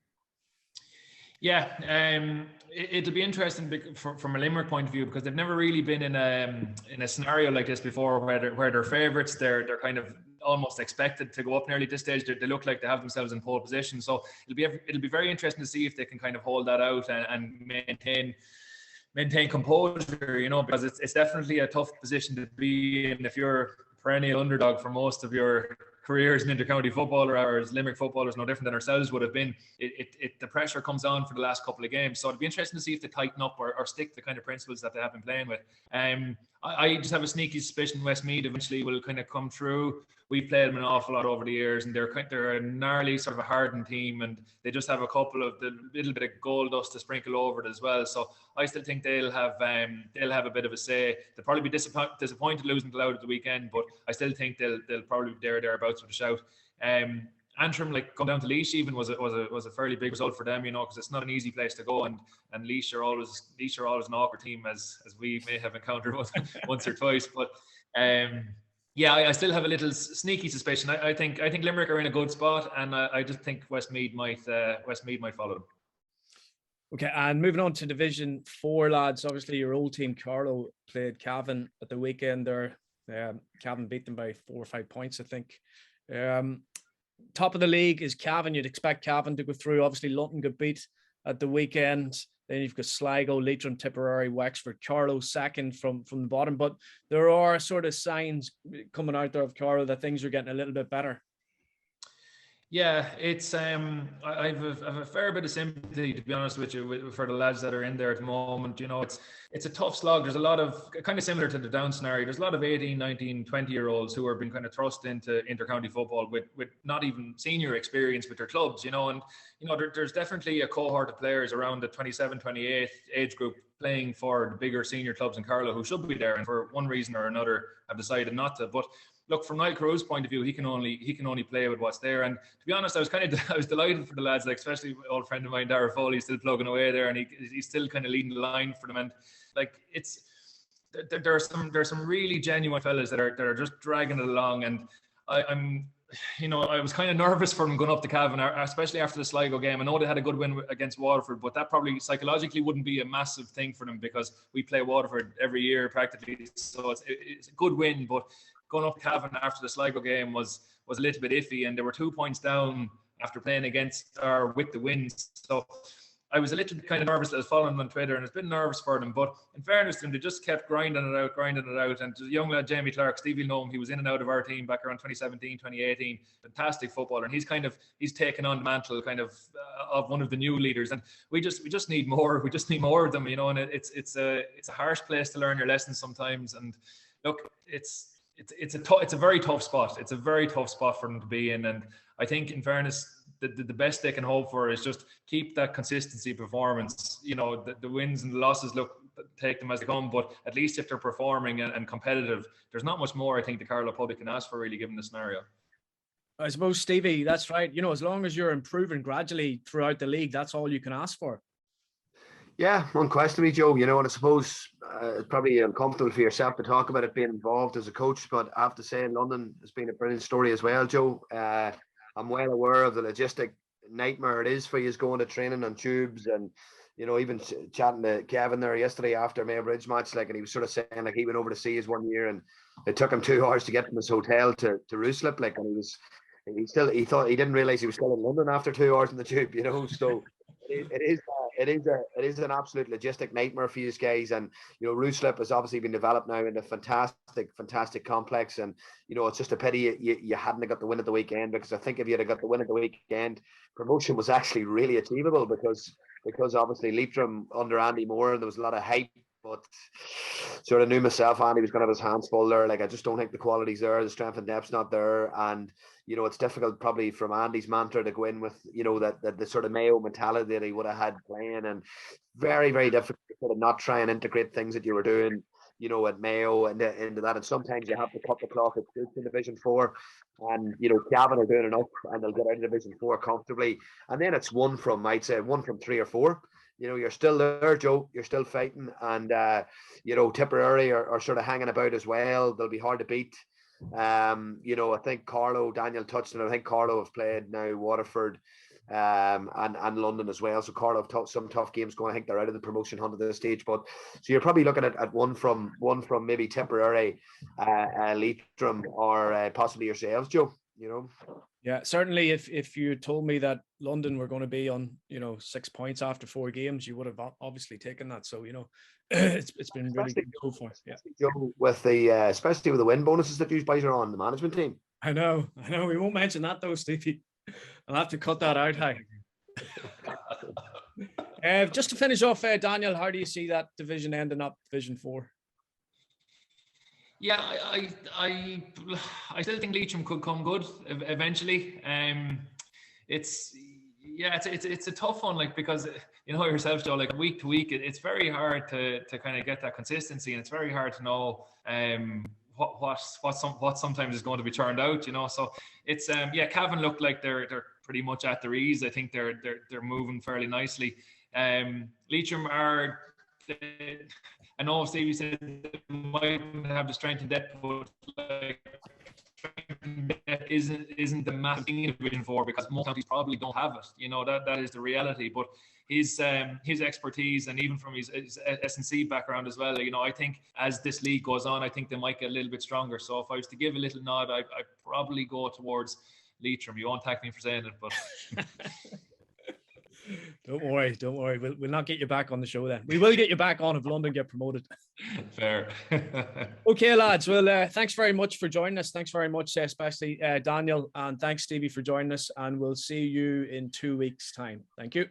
Speaker 2: Yeah, it'll be interesting from a Limerick point of view, because they've never really been in a scenario like this before, where they're favourites. They're kind of almost expected to go up nearly at this stage. They look like they have themselves in pole position. So it'll be very interesting to see if they can kind of hold that out and maintain composure, because it's definitely a tough position to be in if you're a perennial underdog for most of your careers in intercounty football, or as Limerick footballers, no different than ourselves would have been, the pressure comes on for the last couple of games. So it'd be interesting to see if they tighten up or stick the kind of principles that they have been playing with. I just have a sneaky suspicion Westmeath eventually will kind of come through. We've played them an awful lot over the years, and they're a gnarly sort of a hardened team, and they just have a couple of the little bit of gold dust to sprinkle over it as well. So I still think they'll have a bit of a say. They'll probably be disappointed losing to Louth at the weekend, but I still think they'll probably be thereabouts with a shout. Antrim, like going down to Laois even was a fairly big result for them, because it's not an easy place to go, and Laois are always an awkward team, as we may have encountered once or twice. But yeah, I still have a little sneaky suspicion. I think Limerick are in a good spot, and I just think Westmeath might follow them.
Speaker 1: Okay, and moving on to Division 4, lads. Obviously, your old team Carlow played Cavan at the weekend there. Cavan beat them by 4 or 5 points, I think. Top of the league is Cavan. You'd expect Cavan to go through. Obviously, London got beat at the weekend. Then you've got Sligo, Leitrim, Tipperary, Wexford, Carlow second from the bottom. But there are sort of signs coming out there of Carlow that things are getting a little bit better.
Speaker 2: Yeah, it's I've a fair bit of sympathy, to be honest with you, for the lads that are in there at the moment. It's a tough slog. There's a lot of, kind of similar to the Down scenario, there's a lot of 18, 19, 20-year-olds who are being kind of thrust into intercounty football with not even senior experience with their clubs, and there's definitely a cohort of players around the 27, 28 age group playing for the bigger senior clubs in Carlow who should be there, and for one reason or another have decided not to. But look, from Niall Carew's point of view, he can only play with what's there. And to be honest, I was delighted for the lads, like especially old friend of mine, Dara Foley, still plugging away there, and he's still kind of leading the line for them. And like there's some really genuine fellas that are just dragging it along. And I was kind of nervous for them going up to Cavan, especially after the Sligo game. I know they had a good win against Waterford, but that probably psychologically wouldn't be a massive thing for them because we play Waterford every year practically. So it's a good win, but going up Cavan after the Sligo game was a little bit iffy, and they were 2 points down after playing against or with the wins. So I was a little bit kind of nervous. I was following them on Twitter, and it's been nervous for them. But in fairness to them, they just kept grinding it out. And the young lad, Jamie Clark, Stevie know him, he was in and out of our team back around 2017, 2018. Fantastic footballer, and he's taken on the mantle kind of one of the new leaders. And we just need more. We just need more of them, and it's a harsh place to learn your lessons sometimes. And look, it's a very tough spot. It's a very tough spot for them to be in. And I think, in fairness, the best they can hope for is just keep that consistency performance. The wins and the losses, take them as they come, but at least if they're performing and competitive, there's not much more I think the Carlow public can ask for, really, given the scenario.
Speaker 1: I suppose, Stevie, that's right. As long as you're improving gradually throughout the league, that's all you can ask for.
Speaker 3: Yeah, unquestionably, Joe. And I suppose it's probably uncomfortable for yourself to talk about it being involved as a coach, but I have to say London has been a brilliant story as well, Joe. I'm well aware of the logistic nightmare it is for you going to training on tubes, and even chatting to Kevin there yesterday after Mayo Bridge match, and he was sort of saying he went over to see us one year, and it took him 2 hours to get from his hotel to Ruislip, and he thought he didn't realize he was still in London after 2 hours in the tube, so. It is an absolute logistic nightmare for you guys, and Ruislip has obviously been developed now into a fantastic complex, and it's just a pity you hadn't got the win at the weekend, because I think if you had got the win at the weekend, promotion was actually really achievable, because obviously Leitrim under Andy Moore, there was a lot of hype, but sort of knew myself Andy was going to have his hands full there. I just don't think the quality's there, the strength and depth's not there, and it's difficult probably from Andy's mantra to go in with that the sort of Mayo mentality that he would have had playing, and very, very difficult to sort of not try and integrate things that you were doing at Mayo into that. And sometimes you have to cut the clock at groups in Division 4, and Cavan are doing enough and they'll get out of Division 4 comfortably, and then it's one from 3 or 4. You're still there, Joe. You're still fighting, and Tipperary are sort of hanging about as well. They'll be hard to beat. I think Carlow, Daniel touched on it, I think Carlow have played now Waterford and London as well. So Carlow have some tough games going. I think they're out of the promotion hunt at this stage. But so you're probably looking at one from maybe Tipperary, Leitrim, or possibly yourselves, Joe.
Speaker 1: Yeah, certainly. If you told me that London were going to be on 6 points after 4 games, you would have obviously taken that. So it's been really good so far. Yeah,
Speaker 3: Joe, with the especially with the win bonuses that you guys are on the management team.
Speaker 1: I know. We won't mention that though, Stevie. I'll have to cut that out. Just to finish off, Daniel, how do you see that division ending up, Division 4?
Speaker 2: Yeah, I still think Leitrim could come good eventually. It's a tough one, like, because you know yourself, Joe, like week to week, it's very hard to kind of get that consistency, and it's very hard to know what sometimes is going to be turned out, you know. So it's Cavan look like they're pretty much at their ease. I think they're moving fairly nicely. Leitrim are, I know Stevie said they might have the strength and depth, but like, isn't the massive thing in Division 4, because most counties probably don't have it. You know, that is the reality. But his expertise, and even from his S&C background as well, you know, I think as this league goes on, I think they might get a little bit stronger. So if I was to give a little nod, I'd probably go towards Leitrim. You won't thank me for saying it, but
Speaker 1: Don't worry. We'll not get you back on the show then. We will get you back on if London get promoted.
Speaker 2: Fair.
Speaker 1: Okay, lads. Well, thanks very much for joining us. Thanks very much, especially Daniel, and thanks, Stevie, for joining us. And we'll see you in 2 weeks' time. Thank you.